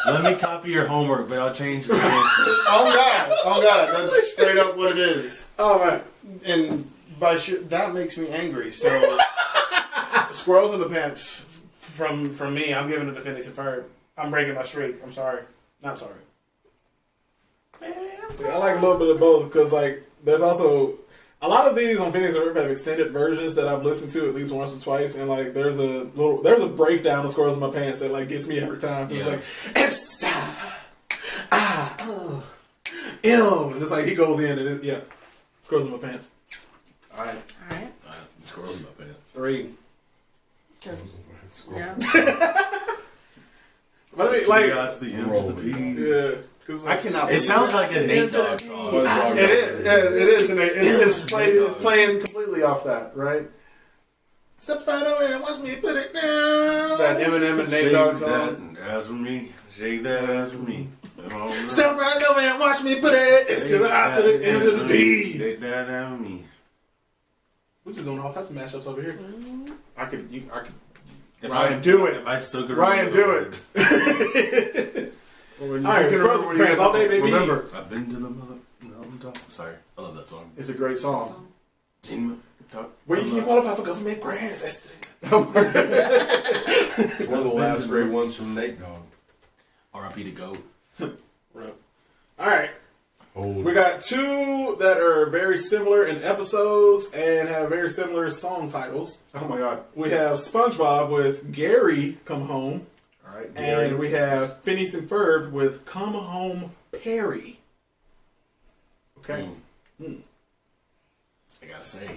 Let me copy your homework, but I'll change the answer. Oh god, that's straight up what it is. Oh man. And that makes me angry. So, Squirrels in the Pants from me. I'm giving it to Phineas and Ferb. I'm breaking my streak. I'm sorry. Not sorry. See, I like a little bit of both because like there's also a lot of these on Phineas and Ferb have extended versions that I've listened to at least once or twice, and like there's a breakdown of Squirrels in My Pants that like gets me every time. It's Yeah. like ew, and it's like he goes in and it's Squirrels in My Pants. Alright. Alright. Squirrels in my pants. 3. Yeah. But I mean, like, That's the M to the B. yeah, because I cannot. It sounds like a Nate Dogg song. It is. Yeah, it is, and it's playing completely off that, right? step right over and watch me put it down. That Eminem and Nate Shake Dogg that song. ass for me. Shake that ass for me. Step right over and watch me put it. It's to the I to the end of the B. Shake that ass for me. We're just doing all types of mashups over here. I could. If Ryan, do it. If I still could Ryan, do remember it. All right, Squirrels in My Pants all day, baby. Remember, I've been to the mountaintop. Sorry, I love that song. it's a great song. Seen the top. Where you can qualify for government grants. That's the It's one of the last great ones from Nate Dogg. R.I.P. to Goat. All right. We got two that are very similar in episodes and have very similar song titles. Oh my god. We have SpongeBob with Gary Come Home, All right. and we have Phineas and Ferb with Come Home Perry. Okay. I gotta say,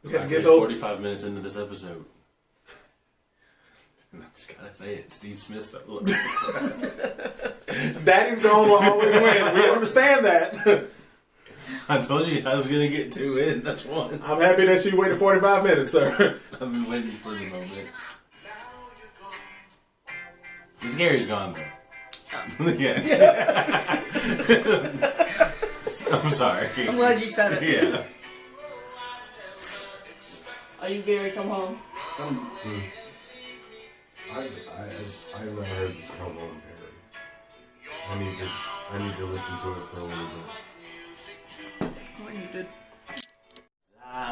We had I to get get those. 45 minutes into this episode. I just gotta say it. Steve Smith. Look. Daddy's gone will always win. We understand that. I told you I was gonna get two in. That's one. I'm happy that you waited 45 minutes, sir. I've been waiting for the moment. This Gary's gone though. Yeah. I'm sorry. I'm glad you said it. Yeah. Are you Gary Come Home? I've never heard this Come Home Perry. I need to listen to it for a little bit. You did.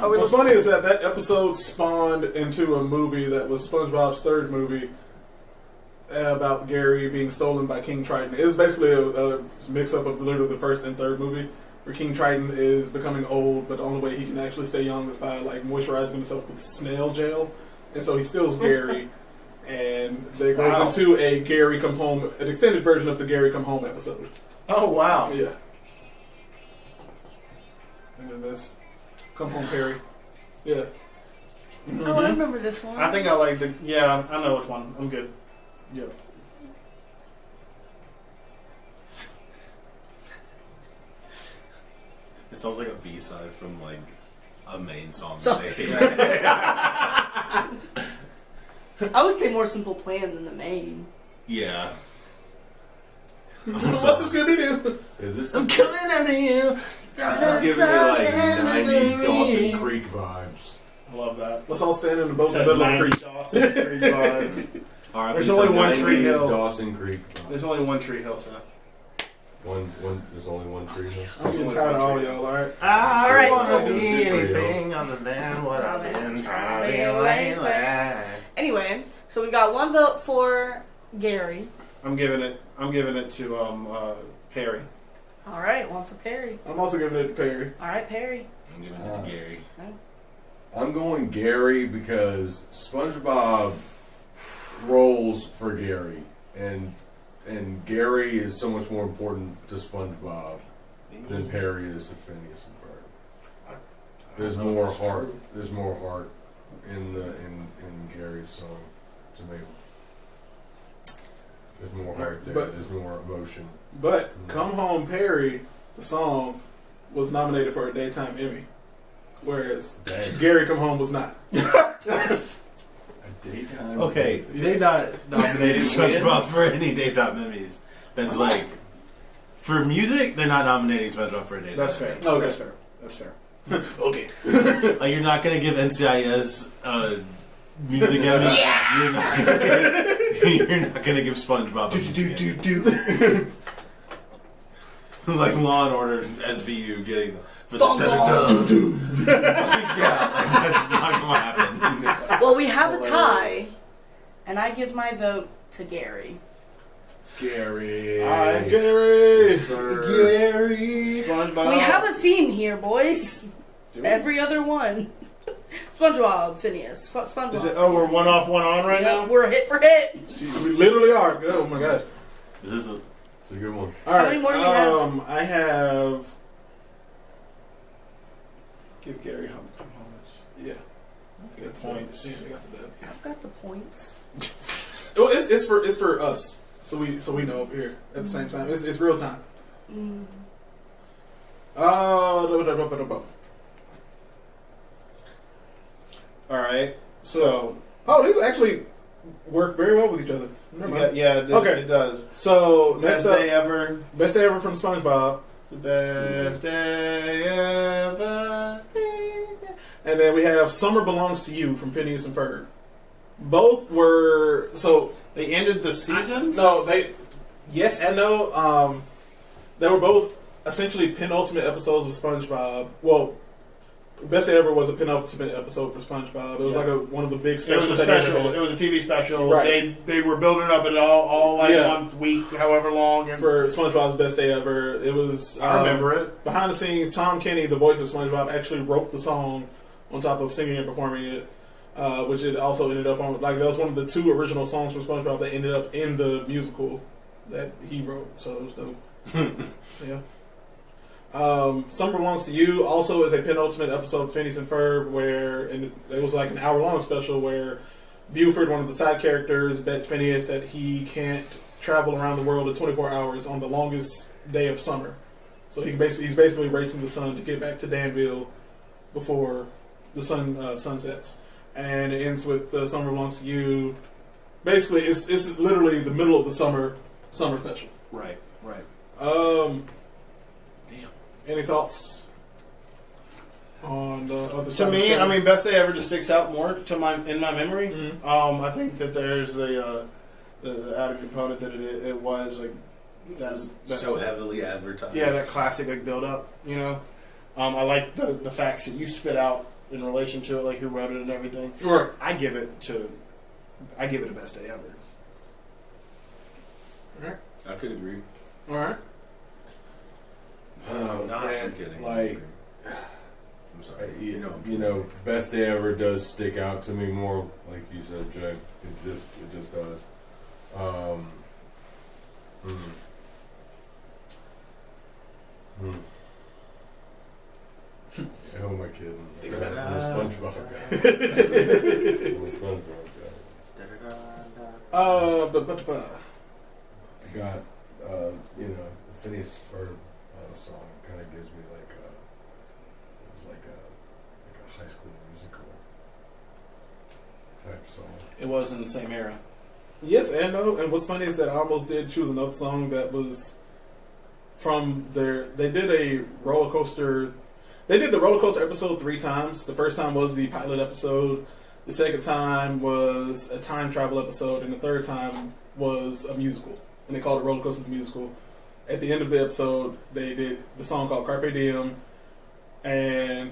What's funny is that episode spawned into a movie that was SpongeBob's third movie about Gary being stolen by King Triton. It was basically a mix-up of literally the first and third movie. where King Triton is becoming old, but the only way he can actually stay young is by like moisturizing himself with snail gel, and so he steals Gary, and they goes into a Gary Come Home, an extended version of the Gary Come Home episode. Oh wow! Yeah. And then this Come Home Perry. Yeah. Oh, I remember this one. I think I like the. Yeah, I know which one. I'm good. Yeah. It sounds like a B-side from like a main song. So- that they- I would say more Simple Plan than the main. yeah. What's the Scooby Doo? Yeah, this I'm is coming after you. giving me like 90s Dawson Creek vibes. I love that. Let's all stand in the boat in Said the middle of the 90s creek. Dawson Creek vibes. R.I.P. There's only one tree 90s hill. Dawson Creek vibes. There's only one tree hill, Seth. There's only one tree hill. I'm getting tired of all of y'all, alright? I All right, don't so- wanna be anything other than what I've been trying to be lately. Anyway, so we got one vote for Gary. I'm giving it to Perry. All right, one for Perry. I'm also giving it to Perry. All right, Perry. I'm giving it to Gary. I'm going Gary because SpongeBob rolls for Gary, and Gary is so much more important to SpongeBob than Perry is to Phineas and Ferb. There's more heart. There's more heart in Gary's song to me. There's more heart there. But- There's more emotion. But Come Home Perry, the song, was nominated for a Daytime Emmy. Whereas Dang. Gary Come Home was not. A daytime. Okay, they're not nominating SpongeBob for any daytime Emmys. That's like, for music, they're not nominating SpongeBob for a daytime. That's fair. Emmy. Okay. That's fair. That's fair. Okay. Like, you're not gonna give NCIS a music Emmy. You're not gonna give SpongeBob a music Emmy. Like Law and Order SVU getting for the Bum, bum. yeah, like, that's not gonna happen. Well, we have a tie, and I give my vote to Gary. Gary. Alright, Gary. Sir. Gary. SpongeBob. We have a theme here, boys. Do we? Every other one. SpongeBob, Phineas. SpongeBob. Is it? Oh, we're one off, one on right Yeah, now. we're hit for hit. We literally are. Oh my god. Is this a It's a good one. Alright. many more do we have? I have. Give Gary home. Come home. Yeah. I got the Points. Yeah, I got the dub. Yeah. I've got the points. Well, it's for us. So we know over here at the same time. It's real time. Mm. All right. So Oh, these actually work very well with each other. Never mind. yeah, it, Okay. it does. So Best next up, day ever. best day ever from SpongeBob, The best day ever. and then we have Summer Belongs to You from Phineas and Ferb. Both were so. They ended the seasons. No, yes and no. They were both essentially penultimate episodes of SpongeBob. Well, Best Day Ever was a penultimate episode for SpongeBob. It was Yeah. like one of the big It was specials. a that they special. ever It did was a TV special. Right. They were building up it all like Yeah. month, week, however long. And for SpongeBob's Best Day Ever. It was. I remember it. Behind the scenes, Tom Kenny, the voice of SpongeBob, actually wrote the song on top of singing and performing it, which it also ended up on. Like that was one of the two original songs from SpongeBob that ended up in the musical that he wrote. So it was dope. Yeah. Summer Belongs to You also is a penultimate episode of Phineas and Ferb and it was like an hour-long special where Buford, one of the side characters, bets Phineas that he can't travel around the world in 24 hours on the longest day of summer. So he's basically racing the sun to get back to Danville before the sun sets. And it ends with Summer Belongs to You. Basically, it's literally the middle of the summer special. Right. Any thoughts on the other To side? me, of the I mean, Best Day Ever just sticks out more in my memory. Mhm. I think that there's the added component that it was like that so heavily advertised? Yeah, that classic like build up. You know, I like the facts that you spit out in relation to it, like who wrote it and everything. Right. I give it a Best Day Ever. I could agree. All right. Oh, Not man, kidding. like, I'm sorry. you know, best day ever does stick out to me more, like you said, Jay. It just does. Who am I kidding? Think about it. I'm a SpongeBob guy. I'm a SpongeBob guy. I got, you know, the Phineas Ferb song kind of gives me like it was like a high school musical type song. It was in the same era. Yes and no. And what's funny is that I almost did choose another song that was from their. They did a roller coaster. They did the roller coaster episode 3 times. The first time was the pilot episode. The second time was a time travel episode, and the third time was a musical. And they called it Roller Coaster the Musical. At the end of the episode, they did the song called Carpe Diem, and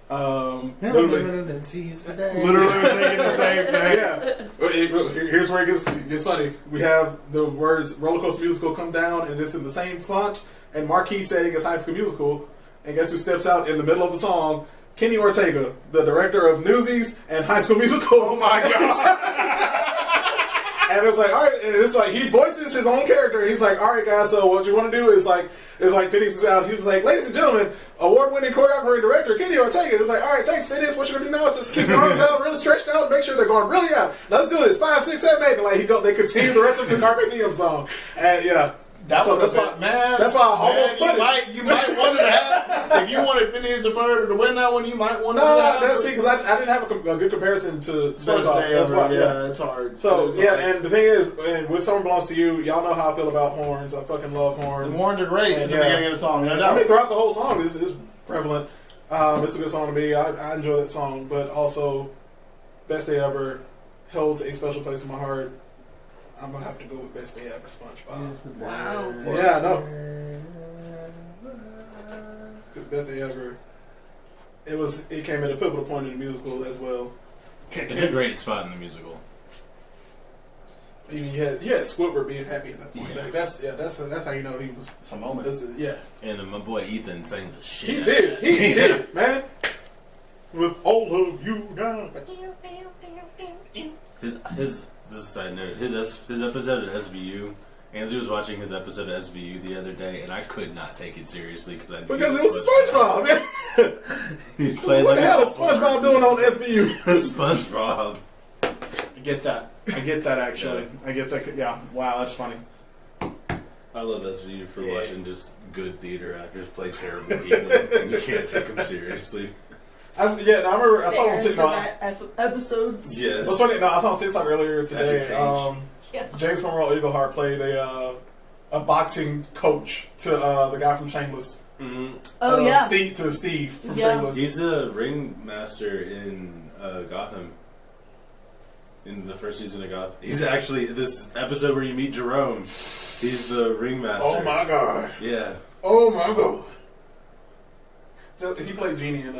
literally singing the same thing. Yeah. Here's where it gets funny. We have the words Roller Coaster Musical come down, and it's in the same font, and Marquis saying it's High School Musical. And guess who steps out in the middle of the song? Kenny Ortega, the director of Newsies and High School Musical. Oh my god! And it's like, all right, and it's like he voices his own character. He's like, all right, guys, so what you want to do is like Phineas is out. He's like, ladies and gentlemen, award-winning choreographer and director Kenny Ortega. It's like, all right, thanks, Phineas. What you're gonna do now is just keep your arms out, really stretched out, make sure they're going really out. Let's do this. 5, 6, 7, 8. And like they continue the rest of the Carpe Diem song, and yeah. That's why I almost put it. You might want to have, if you wanted Phineas the Ferb to win that one, you might want to. No, that's see, because I didn't have a good comparison to SpongeBob. That's why, yeah, it's hard. So and the thing is, and with Summer Belongs to You, y'all know how I feel about horns. I fucking love horns. The horns are great at the beginning of the song. I mean, throughout the whole song, it's prevalent. It's a good song to me. I enjoy that song, but also, Best Day Ever holds a special place in my heart. I'm gonna have to go with Best Day Ever, SpongeBob. Wow. Yeah, I know. Because Best Day Ever, it came at a pivotal point in the musical as well. It's a great spot in the musical. Even you had Squidward being happy at that point. Yeah. Like, that's how you know he was. It's a moment. Yeah, And my boy Ethan sang the shit. he out did. of that. He did, man. With all of you now. His this is a side note. His episode of SVU. Ansley was watching his episode of SVU the other day, and I could not take it seriously because it was SpongeBob. Man. He played What like the hell is SpongeBob doing on SVU? SpongeBob. I get that. Actually. Yeah. I get that. Yeah. Wow, that's funny. I love SVU for watching just good theater actors play terrible people, and you can't take them seriously. I remember I saw on TikTok. Episodes. Yes. What's funny? No, I saw on TikTok earlier today. Yeah. James Monroe Eagleheart played a boxing coach to the guy from Shameless. Mm-hmm. Oh yeah. Steve from Yeah. Shameless. He's a ringmaster in Gotham. In the first season of Gotham, he's actually this episode where you meet Jerome. He's the ringmaster. Oh my god. Yeah. Oh my god. He played Genie in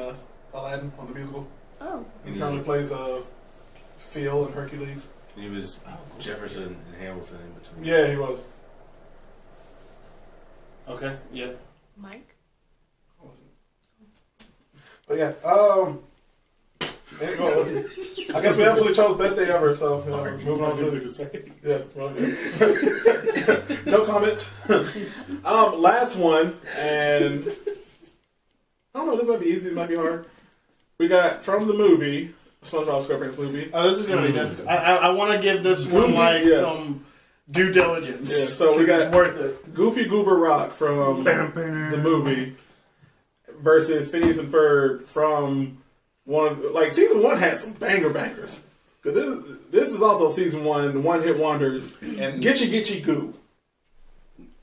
Aladdin on the musical. Oh. He currently plays Phil in Hercules. He was Jefferson and Hamilton in between. Yeah, he was. Okay. Yeah. Mike. But yeah, anyway, I guess we absolutely chose Best Day Ever. So moving on to no comments. Last one, and I don't know. This might be easy. It might be hard. We got from the movie SpongeBob SquarePants movie. Oh, this is going to be difficult. I want to give this one some due diligence. Yeah, so we got it's worth it. Goofy Goober Rock from the movie versus Phineas and Ferb from season 1 had some bangers. This is also season 1 hit wonders and Gitchy Goo.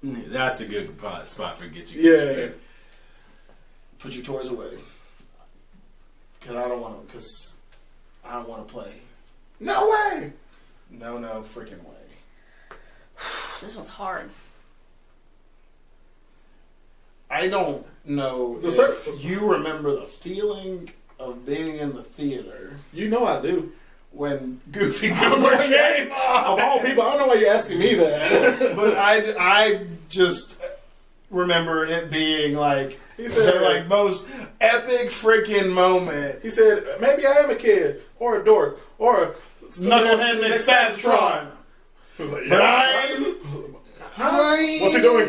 That's a good spot for Gitchy. Yeah. Put your toys away. Because I don't want to play. No way. No freaking way. This one's hard. I don't know if you remember the feeling of being in the theater. You know I do. When Goofy Goober came Of all people, I don't know why you're asking me that. But I just remember it being like He said- the like most epic freaking moment. He said, maybe I am a kid, or a dork, or a Knucklehead McSpazzatron. He was like, But yeah. I'm What's he doing?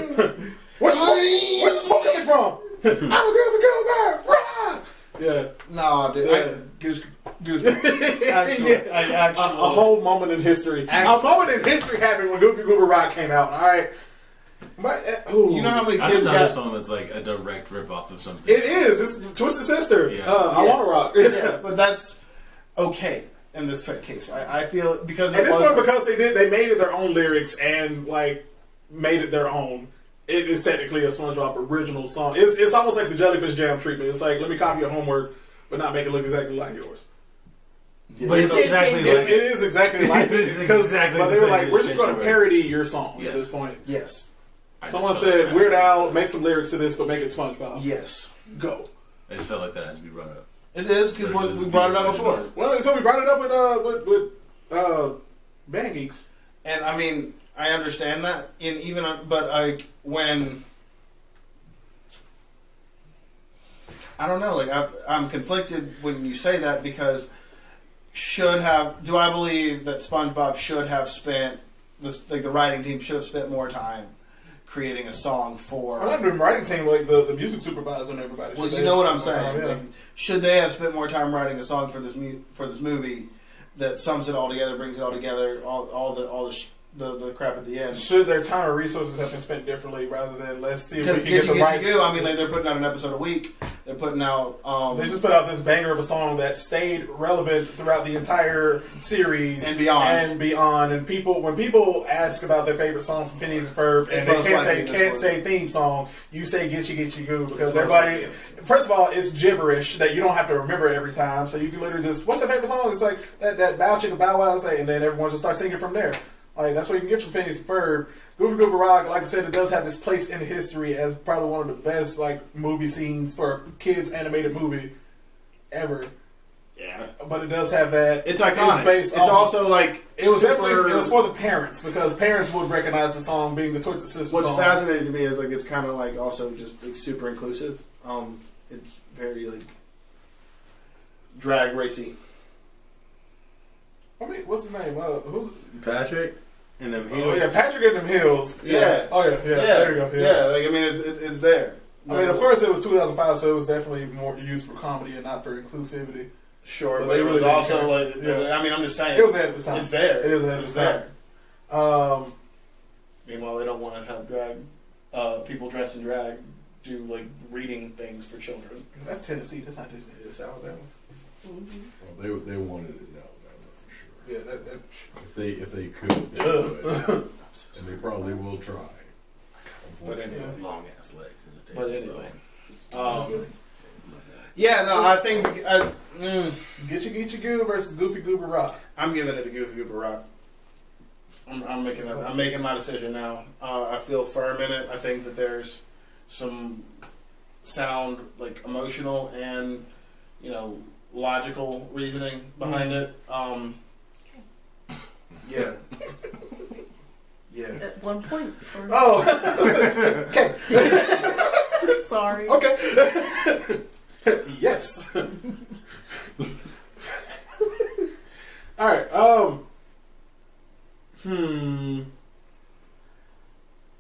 Where's the smoke coming from? I'm a girl, bird. Rah! Yeah. no, dude. Yeah. Goosebumps. Actually, A whole moment in history. A moment in history happened when Goofy Goober Rock came out. All right. You know how many That's kids another got? song that's like a direct rip off of something. It is. It's Twisted Sister. Yeah. I want to rock. Yeah, but that's okay in this case. I feel because And it this was one, because they made it their own lyrics and like made it their own. It is technically a SpongeBob original song. It's almost like the Jellyfish Jam treatment. It's like, let me copy your homework, but not make it look exactly like yours. But it's exactly It like is exactly like It is because- exactly But the they were same like, we're as just going to Change parody your song Yes. at this point. yes, I just Someone felt said, like Weird that. Al, make some lyrics to this, but make it SpongeBob. yes. Go. I just felt like that had to be brought up. It is because Versus we brought it up the before. original. Well, so we brought it up with Band Geeks. And I mean, I understand that, and even but like when I don't know, like I'm conflicted when you say that because do I believe that SpongeBob should have spent the writing team should have spent more time creating a song for? I'm not doing writing team like the music supervisor and everybody. Well, Should you they know what have I'm spent more saying. time? Yeah. Like, should they have spent more time writing a song for this movie that sums it all together, brings it all together, all the crap at the end? Should their time or resources have been spent differently rather than let's see if we Because can get the rights? I mean, like, they're putting out an episode a week. They're putting out. They just put out this banger of a song that stayed relevant throughout the entire series And beyond. And when people ask about their favorite song from Phineas and Ferb, and they most likely this can't one. say theme song, you say Get You Goo because everybody. First of all, it's gibberish that you don't have to remember every time, so you can literally just what's their favorite song? It's like that Bow Chicka Bow Wow say, and then everyone just starts singing from there. Like that's what you can get from Phineas and Ferb. Goofy Goober Rock, like I said, it does have this place in history as probably one of the best like movie scenes for a kids animated movie ever. Yeah, But it does have that. it's iconic. It's also like it was super- definitely it was for the parents because parents would recognize the song being the Twisted Sister What's song. fascinating to me is like it's kind of like also just like super inclusive. It's very like drag racy. I mean, what's his name? Who? Patrick and them Oh yeah, Patrick in them hills. Yeah. Oh yeah. There you go. Yeah. Like I mean, it's there. I mean, of course, it was 2005, so it was definitely more used for comedy and not for inclusivity. Sure, But but they it really was didn't also care. like. Yeah. I mean, I'm just saying. It was ahead of its time. It's there. It is ahead of It's its time. there. Meanwhile, they don't want to have drag people dressed in drag do like reading things for children. That's Tennessee. That's not Disney. It's Alabama. Well, they wanted it in Alabama for sure. Yeah, that If they could, they would. And they probably will try. But anyway. Long ass legs. in the But table, anyway. Yeah, no, I think Get You Goo versus Goofy Goober Rock. I'm giving it to Goofy Goober Rock. I'm making my decision now. I feel firm in it. I think that there's some sound, like emotional and logical reasoning behind it. Yeah. Yeah. At one point. For, Oh, okay, sorry. okay. Yes. All right.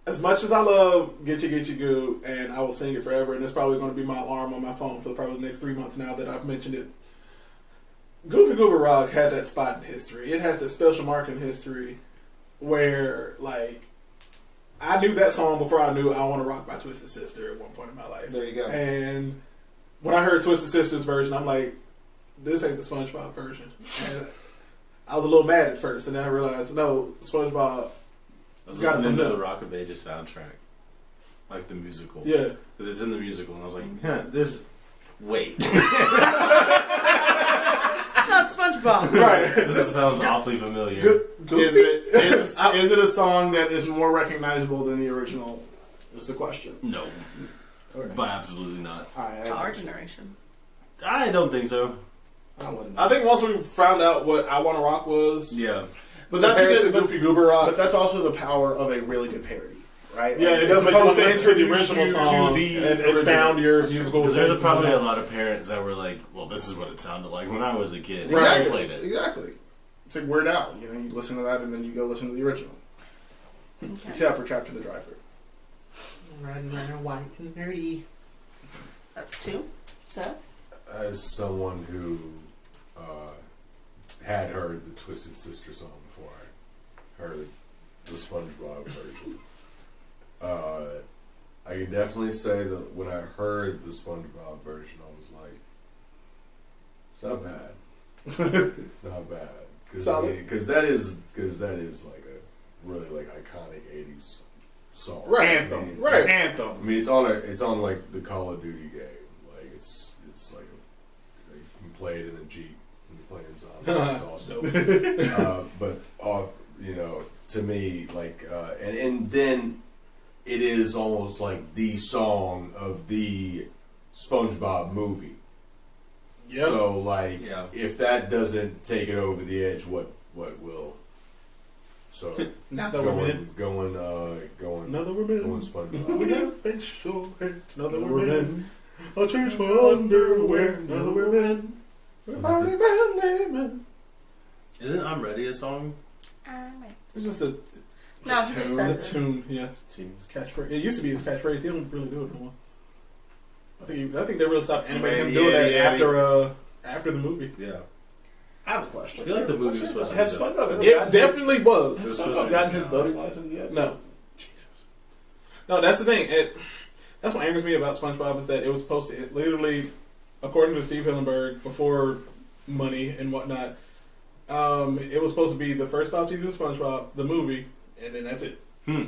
As much as I love Get You Goo, and I will sing it forever, and it's probably going to be my alarm on my phone for probably the next 3 months now that I've mentioned it. Goofy Goober Rock had that spot in history. It has that special mark in history where, like, I knew that song before I knew I Want to Rock by Twisted Sister at one point in my life. There you go. And when I heard Twisted Sister's version, I'm like, this ain't the SpongeBob version. And I was a little mad at first, and then I realized, no, SpongeBob. I was Got it listening from to them. the Rock of Ages soundtrack, like the musical. Yeah. Because it's in the musical, and I was like, this. Wait. It's not SpongeBob. Right. This sounds awfully familiar. Goofy? Is it a song that is more recognizable than the original? Is the question. No, but absolutely not. To our generation. I don't think so. I think once we found out what I Want to Rock was, Yeah. But that's compared because to Goofy Goober Rock. But that's also the power of a really good parody, right? Yeah, Like, it doesn't it's make you supposed to listen to the introduce original you song to the and original. expound your musical. Because there's taste probably and a all. lot of parents that were like, "Well, this is what it sounded like when I was a kid." Right. I Exactly. played it. Exactly. It's like Weird Al. You know, you listen to that and then you go listen to the original. Okay. Except for Trapped in the Drive-Thru. Riding around white and nerdy. That's 2. So As someone who had heard the Twisted Sister song before I heard the SpongeBob version, I can definitely say that when I heard the SpongeBob version, I was like, it's not bad. It's not bad. Solid. Because that is like a really like iconic '80s song. Right. Anthem. I mean, Right. Anthem. I mean, it's on like the Call of Duty game. Like it's like you can play it in a Jeep and you're playing zombies. It's awesome. But you know, to me, like, and then it is almost like the song of the SpongeBob movie. Yep. So like, Yeah. if that doesn't take it over the edge, what will? So Now that we're men. going Another woman. going SpongeBob. We have facial hair. Another woman. I'll change my underwear. Another woman. We're party men. Isn't "I'm Ready" a song? It's just a No, he just tune. says it. Tune. Yeah, it's his catchphrase. It used to be his catchphrase. He don't really do it no more. I think they really stopped animating him doing that after the movie. Yeah. I have a I question. feel like the movie was supposed to be Has so- SpongeBob ever It gotten definitely was. Has It's supposed SpongeBob to gotten be, his yeah. boating license yet? No. Jesus. No, that's the thing. That's what angers me about SpongeBob is that it was supposed to literally, according to Steve Hillenburg, before money and whatnot, it was supposed to be the first 5 seasons of SpongeBob, the movie, and then that's it.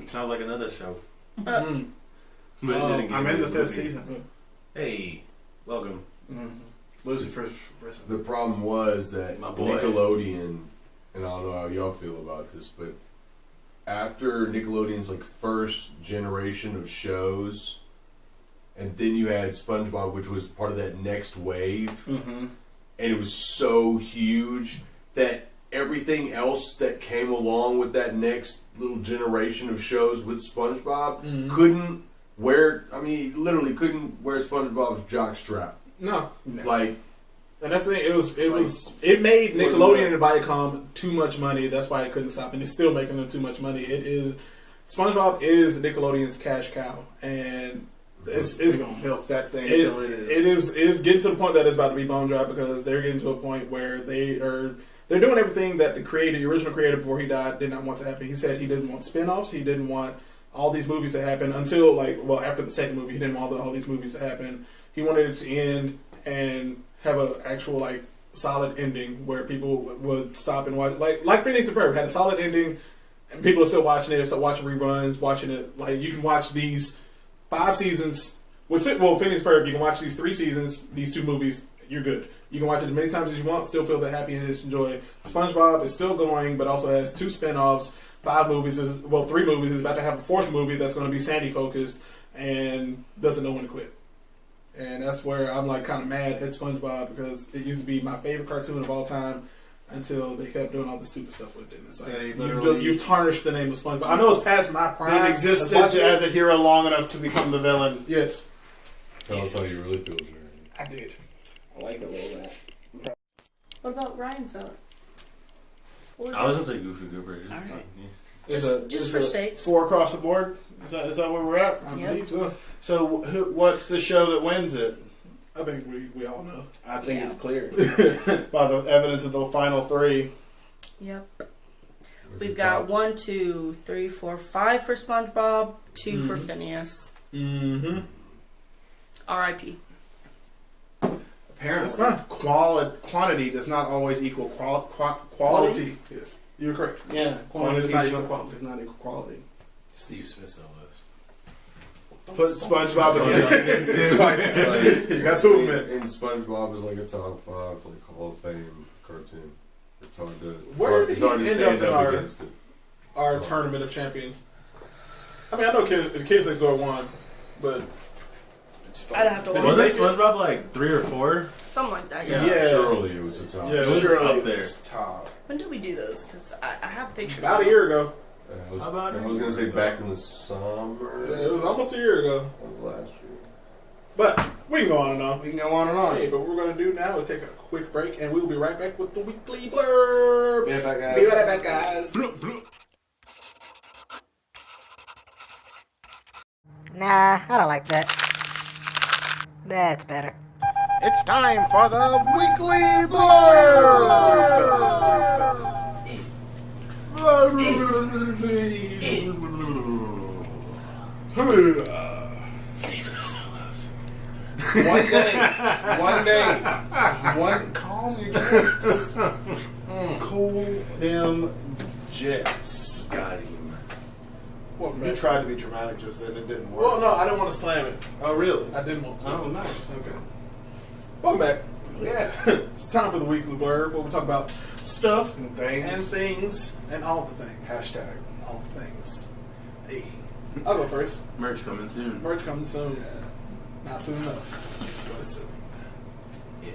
Sounds like another show. Mm. But it didn't get I'm in me the a 5th movie. season. Hey, welcome. Lucifer's risen. The problem was that My boy. Nickelodeon, and I don't know how y'all feel about this, but after Nickelodeon's like first generation of shows, and then you had SpongeBob, which was part of that next wave, Mm-hmm. and it was so huge that everything else that came along with that next little generation of shows with SpongeBob couldn't wear. I mean, literally couldn't wear SpongeBob's jockstrap. No. Like, And that's the thing. It made Nickelodeon and Viacom too much money. That's why it couldn't stop, and it's still making them too much money. SpongeBob is Nickelodeon's cash cow, and it's gonna milk that thing until it is. It is getting to the point that it's about to be bone dry because they're getting to a point where they're doing everything that the original creator before he died did not want to happen. He said he didn't want spin-offs. He didn't want all these movies to happen until after the second movie. He didn't want all these movies to happen. He wanted it to end and have an actual solid ending where people would stop and watch, like Phineas and Ferb had a solid ending, and people are still watching it, still watching reruns, watching it. Like you can watch these 5 seasons. Phineas and Ferb, you can watch these 3 seasons, these 2 movies. You're good. You can watch it as many times as you want, still feel the happy and just enjoy it. SpongeBob is still going, but also has 2 spin-offs, 5 movies. 3 movies. Is about to have a 4th movie that's going to be Sandy focused, and doesn't know when to quit. And that's where I'm kind of mad at SpongeBob because it used to be my favorite cartoon of all time until they kept doing all the stupid stuff with it. And it's like you've tarnished the name of SpongeBob. I know it's past my prime. It existed as a hero long enough to become the villain. Yes, tell us how you really feel, Jeremy. I did. I like it a little bit. What about Ryan's vote? What I was yours? gonna say Goofy Goober. Just, Alright. It's just for sakes. 4 across the board. Is that where we're at? I Yep. believe so. So what's the show that wins it? I think we all know. I think Yeah. it's clear by the evidence of the final 3. Yep. Was We've it got top? 1, 2, 3, 4, 5 for SpongeBob, 2 for Mhm. Phineas. Mm-hmm. R.I.P. Apparently, That's quantity does not always equal quality. Quality. Yes, you're correct. Yeah, Quantity quantity does not equal quality. does not equal quality. Steve Smith's on this. Put SpongeBob against. You got 2 of them in. And SpongeBob is like a top 5 Hall of Fame cartoon. It's hard to Where did it's hard he to end stand up in up our- against it. Our tournament of champions. I mean, I know Kids Next Door won, but I'd have to watch Wasn't it. SpongeBob 3 or 4? Something like that, Yeah. yeah. Surely it was a top. Yeah, It was Surely up there. it's top. When did we do those? Because I have pictures. about a of year ago. How about I was gonna say back in the summer. Yeah, it was almost a year ago. of last year. But we can go on and on. We can go on and on. Hey, but what we're going to do now is take a quick break, and we'll be right back with the weekly blurb. Be right back, guys. Be right back, guys. Nah, I don't like that. That's better. It's time for the weekly blurb. Steve's no solos. Calm your jets. Cool them jets. Got him. What, You man? tried to be dramatic just then, it didn't work. Well, no, I didn't want to slam it. Oh, really? I didn't want to. Oh, nice. Okay. Welcome back. Yeah. It's time for the weekly blurb, where we talk about stuff And things. and things and all the things. Hashtag. All the things. Hey, I'll go first. Merch coming soon. Merch coming soon. Not soon enough. But soon.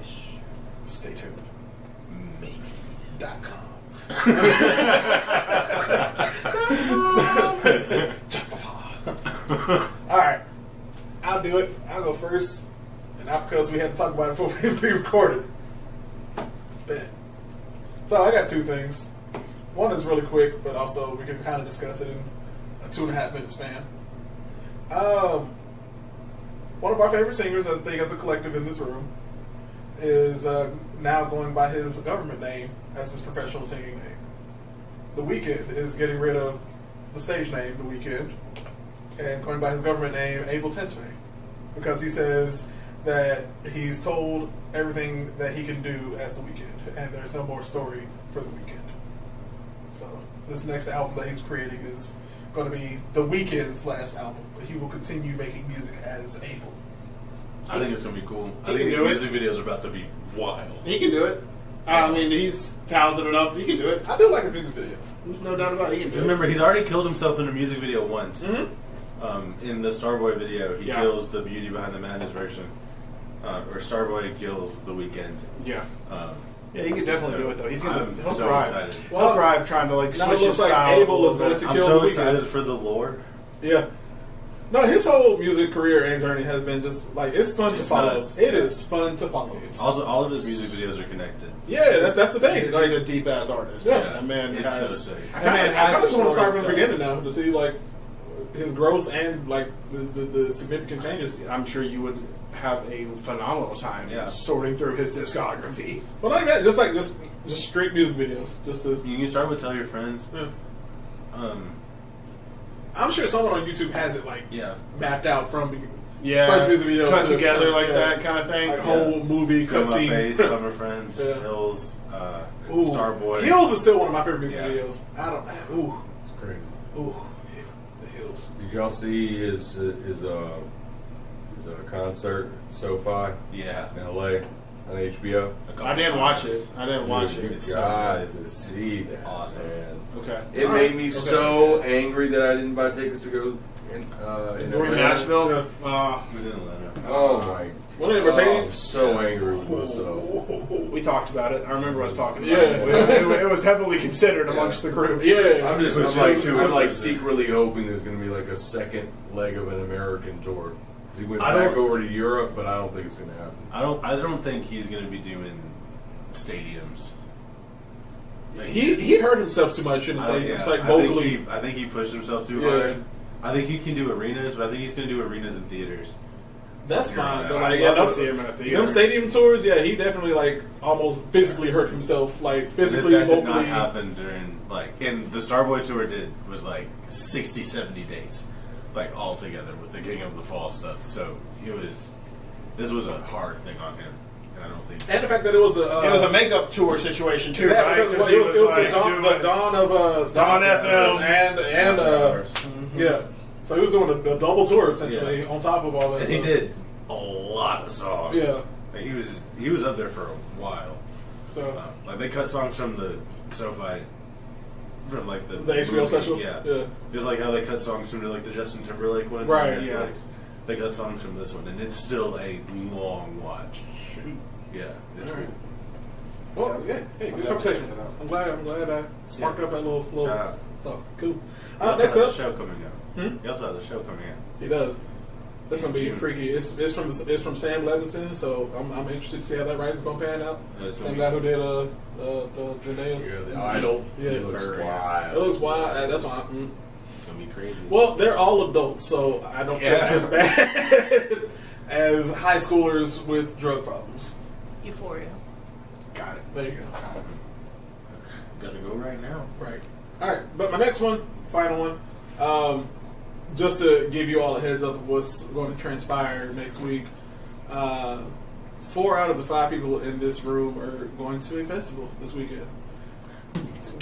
Ish. Stay tuned. Maybe. .com. All right, I'll do it. I'll go first, and not because we had to talk about it before we re-recorded. Bet. So I got two things. One is really quick, but also we can kind of discuss it in a 2.5 minute span. One of our favorite singers, I think, as a collective in this room, is now going by his government name as his professional singing name. The Weeknd is getting rid of the stage name, The Weeknd, and going by his government name, Abel Tesfaye, because he says that he's told everything that he can do as The Weeknd, and there's no more story for The Weeknd. So this next album that he's creating is going to be The Weeknd's last album, but he will continue making music as Abel. I think it's gonna be cool. I He think can these do it. music videos are about to be wild. He can do it. I mean, he's talented enough. He can do it. I do like his music videos. There's no doubt about it. He can do it. Remember, he's already killed himself in a music video once. Mm-hmm. In the Starboy video, he Yeah. kills the Beauty Behind the Madness version, or Starboy kills The Weeknd. Yeah. Um, Yeah, he can definitely so do it though. He'll I'm thrive. so excited. He'll thrive trying to like Now switch it his looks like style. Abel a is little going bit. to I'm kill so The Weeknd. excited for the lore. Yeah. No, his whole music career and journey has been just like it's fun to It's follow. nuts. It is fun to follow. Also, all of his music videos are connected. Yeah, that's the thing. He's Like, a deep ass artist. Yeah. That man It's has. so sick. I kind of just want to start from the story beginning now to see like his growth and like the significant changes. I'm sure you would have a phenomenal time Yeah. sorting through his discography. Well, not even that, just straight music videos, just to. You can start with Tell Your Friends. Yeah. Um, I'm sure someone on YouTube has it like yeah. mapped out from Yeah, first music video cut to- together like yeah. that kind of thing. like whole movie Feel My Face, cutscene. Summer Friends, Yeah. Hills, Ooh. Starboy. Hills is still one of my favorite music Yeah. videos. I don't. Ooh, It's crazy. ooh, the Hills. Did y'all see his concert SoFi Yeah. in LA on HBO? I didn't watch it. I didn't watch Dude, it. you got to see that. Awesome. Man. Okay. It made me so angry that I didn't buy tickets to go in During Atlanta. Nashville. It was in Atlanta. Oh my! Wasn't it Mercedes? I'm so angry with myself. We talked about it. I remember us talking about Yeah. it. It was heavily considered amongst the group. Yeah, I'm like secretly hoping there's going to be like a second leg of an American tour. 'Cause he went I back don't- over to Europe, but I don't think it's going to happen. I don't think he's gonna be doing stadiums. Like, he hurt himself too much in the stadium. It's like vocally. I think he pushed himself too Yeah. hard. I think he can do arenas, but I think he's gonna do arenas in theaters. That's Yeah, fine. But I'd like, love yeah, to see him in a theater. them stadium tours, yeah, he definitely like almost physically hurt himself, like physically, that did not vocally. happen during and the Starboy tour was like 60, 70 dates, like all together with the King of the Fall stuff. So this was a hard thing on him, and I don't think. And the fact that it was a It was a makeup tour situation too, yeah, right? because 'Cause it was like the dawn of Dawn FM. and yeah. So he was doing a double tour essentially Yeah. on top of all that. And he stuff. did a lot of songs. Yeah. Like, he was up there for a while. So Like they cut songs from the SoFi, from like the HBO movie. special? Yeah. Yeah. Just like how they cut songs from like the Justin Timberlake one. on Right, Netflix. yeah. They cut songs from this one, and it's still a long watch. shoot. Yeah, it's All cool. right. Well, yeah, hey, good conversation. I'm glad I sparked up that little Shout out. So cool. He also Next has up, a show coming out. He also has a show coming out. he does. That's gonna be June. freaky. It's from Sam Levinson, so I'm interested to see how that writing's gonna pan out. It's Same gonna guy who did Zendayas. Yeah, the idol. Yeah, It looks Ferb. It wild. looks wild. That's why. It's gonna be crazy. Well, they're all adults, so I don't feel as bad as high schoolers with drug problems. Euphoria. Got it. There you go. Gotta go right now. Right. All right. But my next one, final one, just to give you all a heads up of what's going to transpire next week. 4 out of the 5 people in this room are going to a festival this weekend.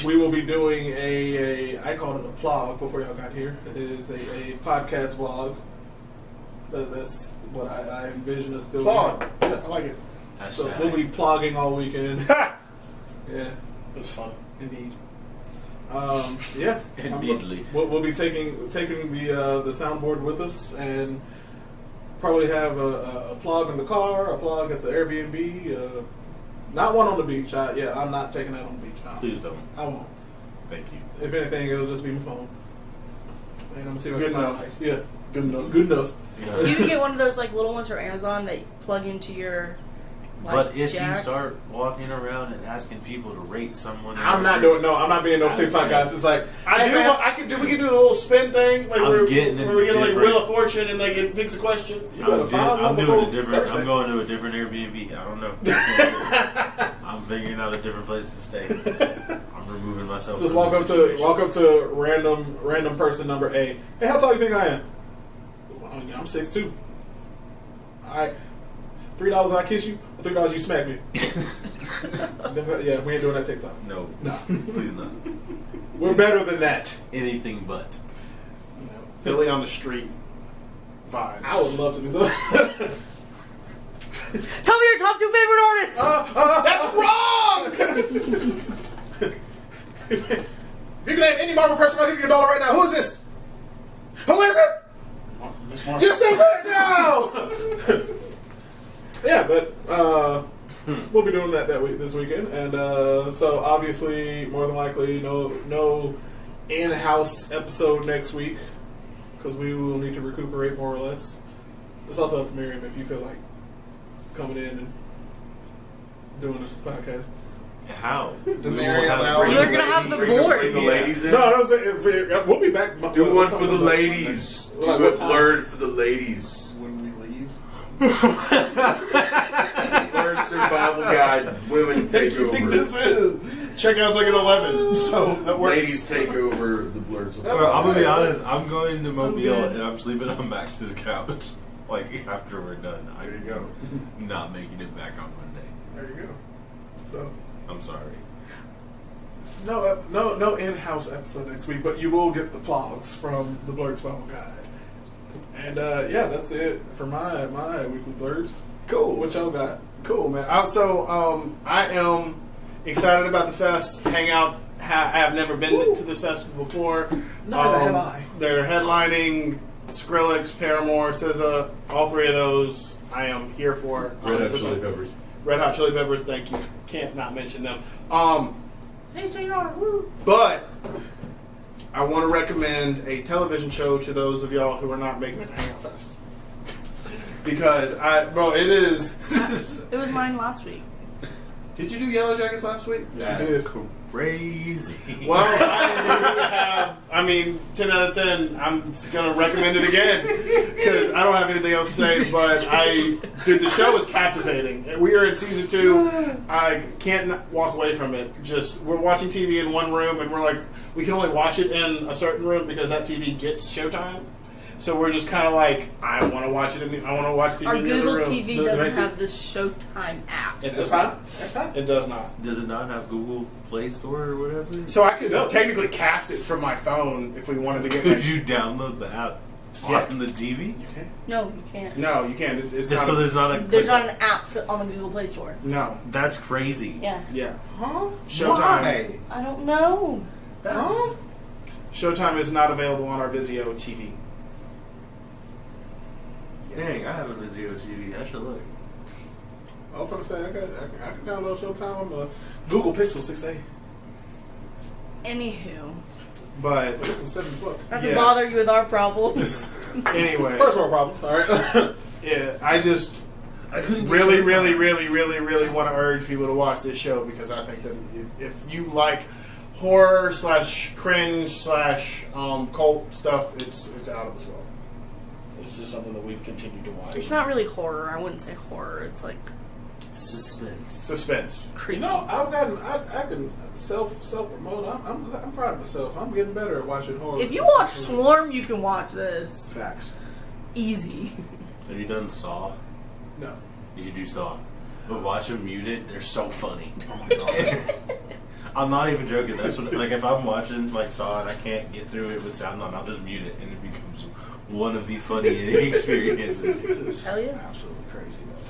We will be doing I called it a vlog before y'all got here. It is a podcast vlog. That's what I envision us doing. Plug. Yeah. I like it. So we'll be plogging all weekend. Yeah, It was fun. indeed. Yeah, Indeedly. We'll be taking the soundboard with us and probably have a plug in the car, a plug at the Airbnb. Not one on the beach. I'm not taking that on the beach. No. Please don't. I won't. Thank you. If anything, it'll just be my phone. And I'm gonna see what Good I can enough. find. Yeah, good enough. Good enough. You can get one of those like little ones from Amazon that you plug into your. Like, But if jack. you start walking around and asking people to rate someone, I'm not doing. No, I'm not being those TikTok guys. It's like We can do the little spin thing, like I'm where getting where we get like different- Wheel of Fortune and like it picks a question. you better find one I'm before doing a different. Thursday. I'm going to a different Airbnb. I don't know. I'm figuring out a different place to stay. I'm removing myself. Just from walk the up situation. to random person number A. Hey, how tall you think I am? Well, I'm 6'2". All right, $3 and I kiss you, or $3 you smack me. Yeah, we ain't doing that TikTok. No, No. please not. We're better than that. Anything but. Billy on the street vibes. I would love to do something. Tell me your top 2 favorite artists. That's wrong. If you can name any Marvel person, I'll give you $1 right now. Who is this? Who is it? You say right now. Yeah, but we'll be doing that this weekend, and so obviously, more than likely, no in-house episode next week because we will need to recuperate more or less. It's also up to Miriam if you feel like coming in and doing a podcast. How? The Miriam You're gonna have the board. Bring the ladies in. No, we'll be back. Do one for the ladies. Like Do what it time? blurred for the ladies. When we leave. Blurred survival guide. Women take You think over. this is? Checkout's like at 11, so that works. Ladies take over the blurred survival. Well, I'm gonna be Yeah. honest. I'm going to Mobile Okay. and I'm sleeping on Max's couch. Like after we're done, There you go. I'm not making it back on Monday. There you go. So I'm sorry. no in-house episode next week, but you will get the blogs from the Blurred Survival Guide. And yeah, that's it for my weekly blurs. Cool. What y'all got? Cool, man. Also, I am excited about the fest. Hangout. I have never been to this festival before. Neither have I. They're headlining Skrillex, Paramore, SZA. All 3 of those I am here for. Red Hot 100%. Chili Peppers. Red Hot Chili Peppers. Thank you. Can't not mention them. HJR, woo. But I want to recommend a television show to those of y'all who are not making it to Hangout Fest. Because it is. It was mine last week. Did you do Yellow Jackets last week? That's crazy. Well, I mean, 10 out of 10. I'm going to recommend it again because I don't have anything else to say. But the show is captivating. We are in season 2. I can't walk away from it. We're watching TV in one room, and we're like, we can only watch it in a certain room because that TV gets Showtime. So we're just kind of like, I want to watch it. I want to watch TV Our in the other Google room. TV doesn't have the Showtime app. It That's does fine. not. That's fine. It does not. Does it not have Google Play Store or whatever? So I could technically cast it from my phone if we wanted to get. Could you download the app Yeah. on the TV? No, you can't. No, you can't. It's not. So there's not a. There's not an app on the Google Play Store. No. That's crazy. Yeah. Yeah. Huh? Showtime. I don't know. Huh? Showtime is not available on our Vizio TV. Dang, I have a Vizio TV. I should look. I was gonna say I can download Showtime on the Google Pixel 6a. Anywho, But This is 70 plus. Not to Yeah. bother you with our problems. anyway, First world problems. All right. yeah, I just I couldn't get really, Showtime. really want to urge people to watch this show because I think that if you like horror / cringe / cult stuff, it's out of this world. It's just something that we've continued to watch. It's not really horror. I wouldn't say horror. It's like Suspense. Suspense. creepy. You know, I can self promote. I'm proud of myself. I'm getting better at watching horror. If you watch Swarm, you can watch this. Facts. Easy. Have you done Saw? No. You should do Saw. But watch them muted. They're so funny. Oh my god. I'm not even joking. That's what, like, if I'm watching like Saw and I can't get through it with sound on, I'll just mute it and it becomes one of the funniest experiences. Hell yeah. Absolutely crazy though.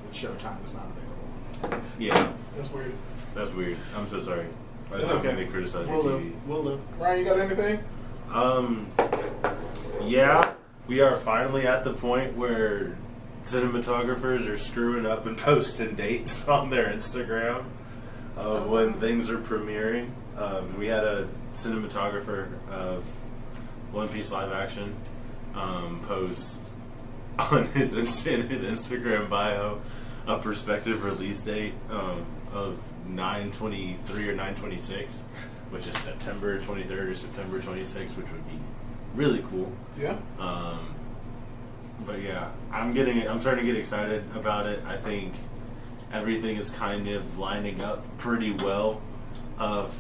But Showtime is not available. Yeah, That's weird. that's weird. I'm so sorry. That's It's not okay. okay. They criticize We'll your live. TV. We'll live. Ryan, you got anything? Yeah, we are finally at the point where cinematographers are screwing up and posting dates on their Instagram of when things are premiering. We had a cinematographer of One Piece live action post on in his Instagram bio a prospective release date of 9/23 or 9/26, which is September 23rd or September 26th, which would be really cool. Yeah. But yeah, I'm starting to get excited about it. I think everything is kind of lining up pretty well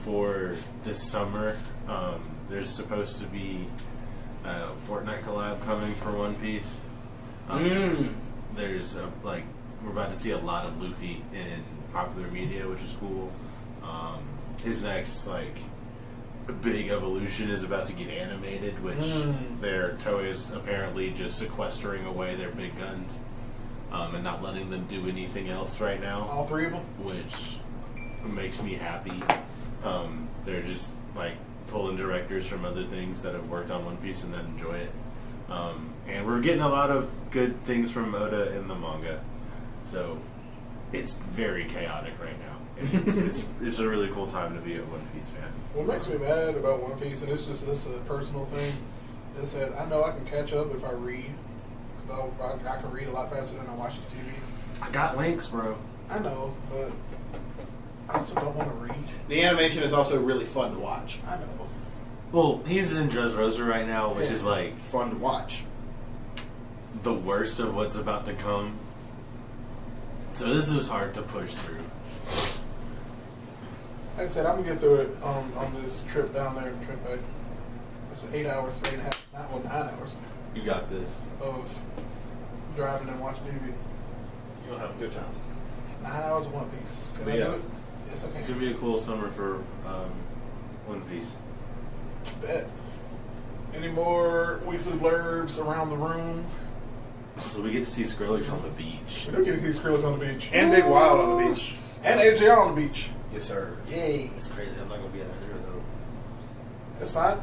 for this summer. There's supposed to be a Fortnite collab coming for One Piece. There's we're about to see a lot of Luffy in popular media, which is cool. His next big evolution is about to get animated, which their Toei is apparently just sequestering away their big guns and not letting them do anything else right now, All three of them? which makes me happy. They're just pulling directors from other things that have worked on One Piece and that enjoy it. And we're getting a lot of good things from Oda in the manga, so it's very chaotic right now. And it's a really cool time to be a One Piece fan. What makes me mad about One Piece, and it's a personal thing, is that I know I can catch up if I read. Because I can read a lot faster than I watch the TV. I got links, bro. I know, but I also don't want to read. The animation is also really fun to watch. I know. Well, he's in Dressrosa right now, which is Fun to watch. the worst of what's about to come. So this is hard to push through. Like I said, I'm going to get through it on this trip down there and trip back. It's 8 hours, 9 hours You got this. of driving and watching TV. You'll have a good time. 9 hours of One Piece. Can I Yeah. do it? Yes, I It's can. gonna be a cool summer for One Piece. Bet. Any more weekly blurbs around the room? So we get to see Skrillex on the beach. We don't get these Skrillex on the beach. And Big Wild on the beach. And AJR on the beach. Yes, sir. Yay. It's crazy. I'm not gonna be at either of those. That's fine.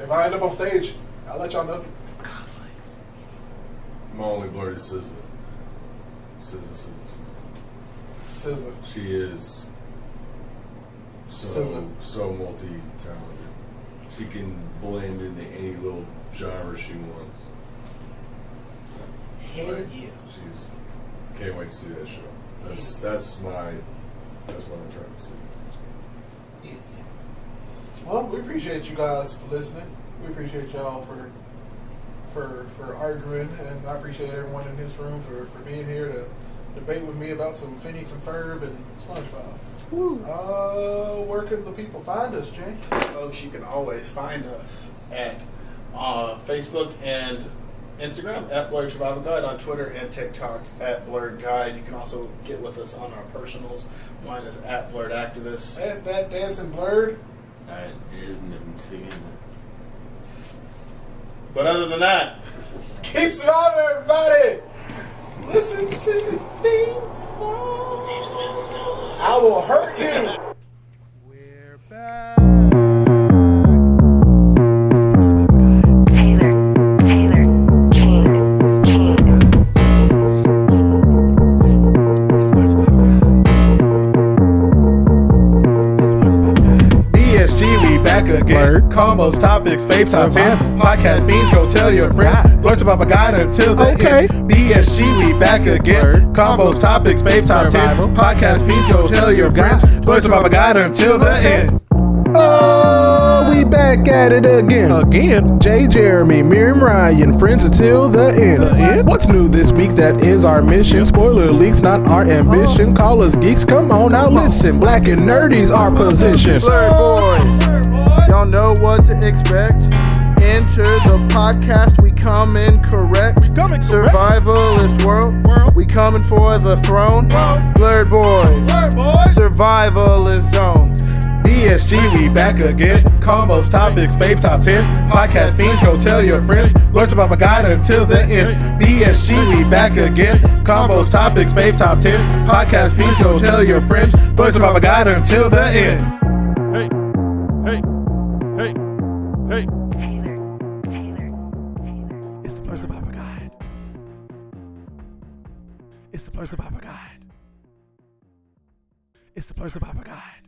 If I end up on stage, I'll let y'all know. Conflicts. My only blurred is SZA. SZA. SZA. She is SZA. so multi-talented. She can blend into any little genre she wants. Hell yeah. She's can't wait to see that show. That's what I'm trying to see. Well, we appreciate you guys for listening. We appreciate y'all for arguing, and I appreciate everyone in this room for being here to debate with me about some Phineas and Ferb and SpongeBob. Where can the people find us, Jay? Folks, you can always find us at Facebook and Instagram at Blurred Survival Guide, on Twitter and TikTok at Blurred Guide. You can also get with us on our personals. Mine is at Blurred Activist. At that dancing blurred. I didn't singing. But other than that, Keep surviving, everybody. Listen to the theme song. Steve Smith solo. I will hurt you. We're back. Taylor King. DSG, we back again. Combos, topics, fave top 10. Podcast fiends, go tell your friends. Blurt about a guide until the end. BSG, we back again. Combos, topics, fave top 10. Podcast fiends, go tell your friends. Blurt about a guide until the end. Oh, we back at it again. Again? Jay, Jeremy, Miriam, Ryan, friends until the end. What's new this week? That is our mission. Spoiler leaks, not our ambition. Call us geeks, come on now listen. Black and nerdy's our position. Blur boys, y'all know what to expect. Enter the podcast, we come in correct. Survivalist world, we coming for the throne. Blurred boys, survivalist zone. BSG, we back again. Combos, topics, fave top 10. Podcast fiends, go tell your friends. Blurt about a guide until the end. BSG, we back again. Combos, topics, fave top 10. Podcast fiends, go tell your friends. Blurt about a guide until the end. Hey, hey, hey, hey. It's the Blurt Survivor Guide. It's the Blurt Survivor Guide. It's the Blurt Survivor Guide.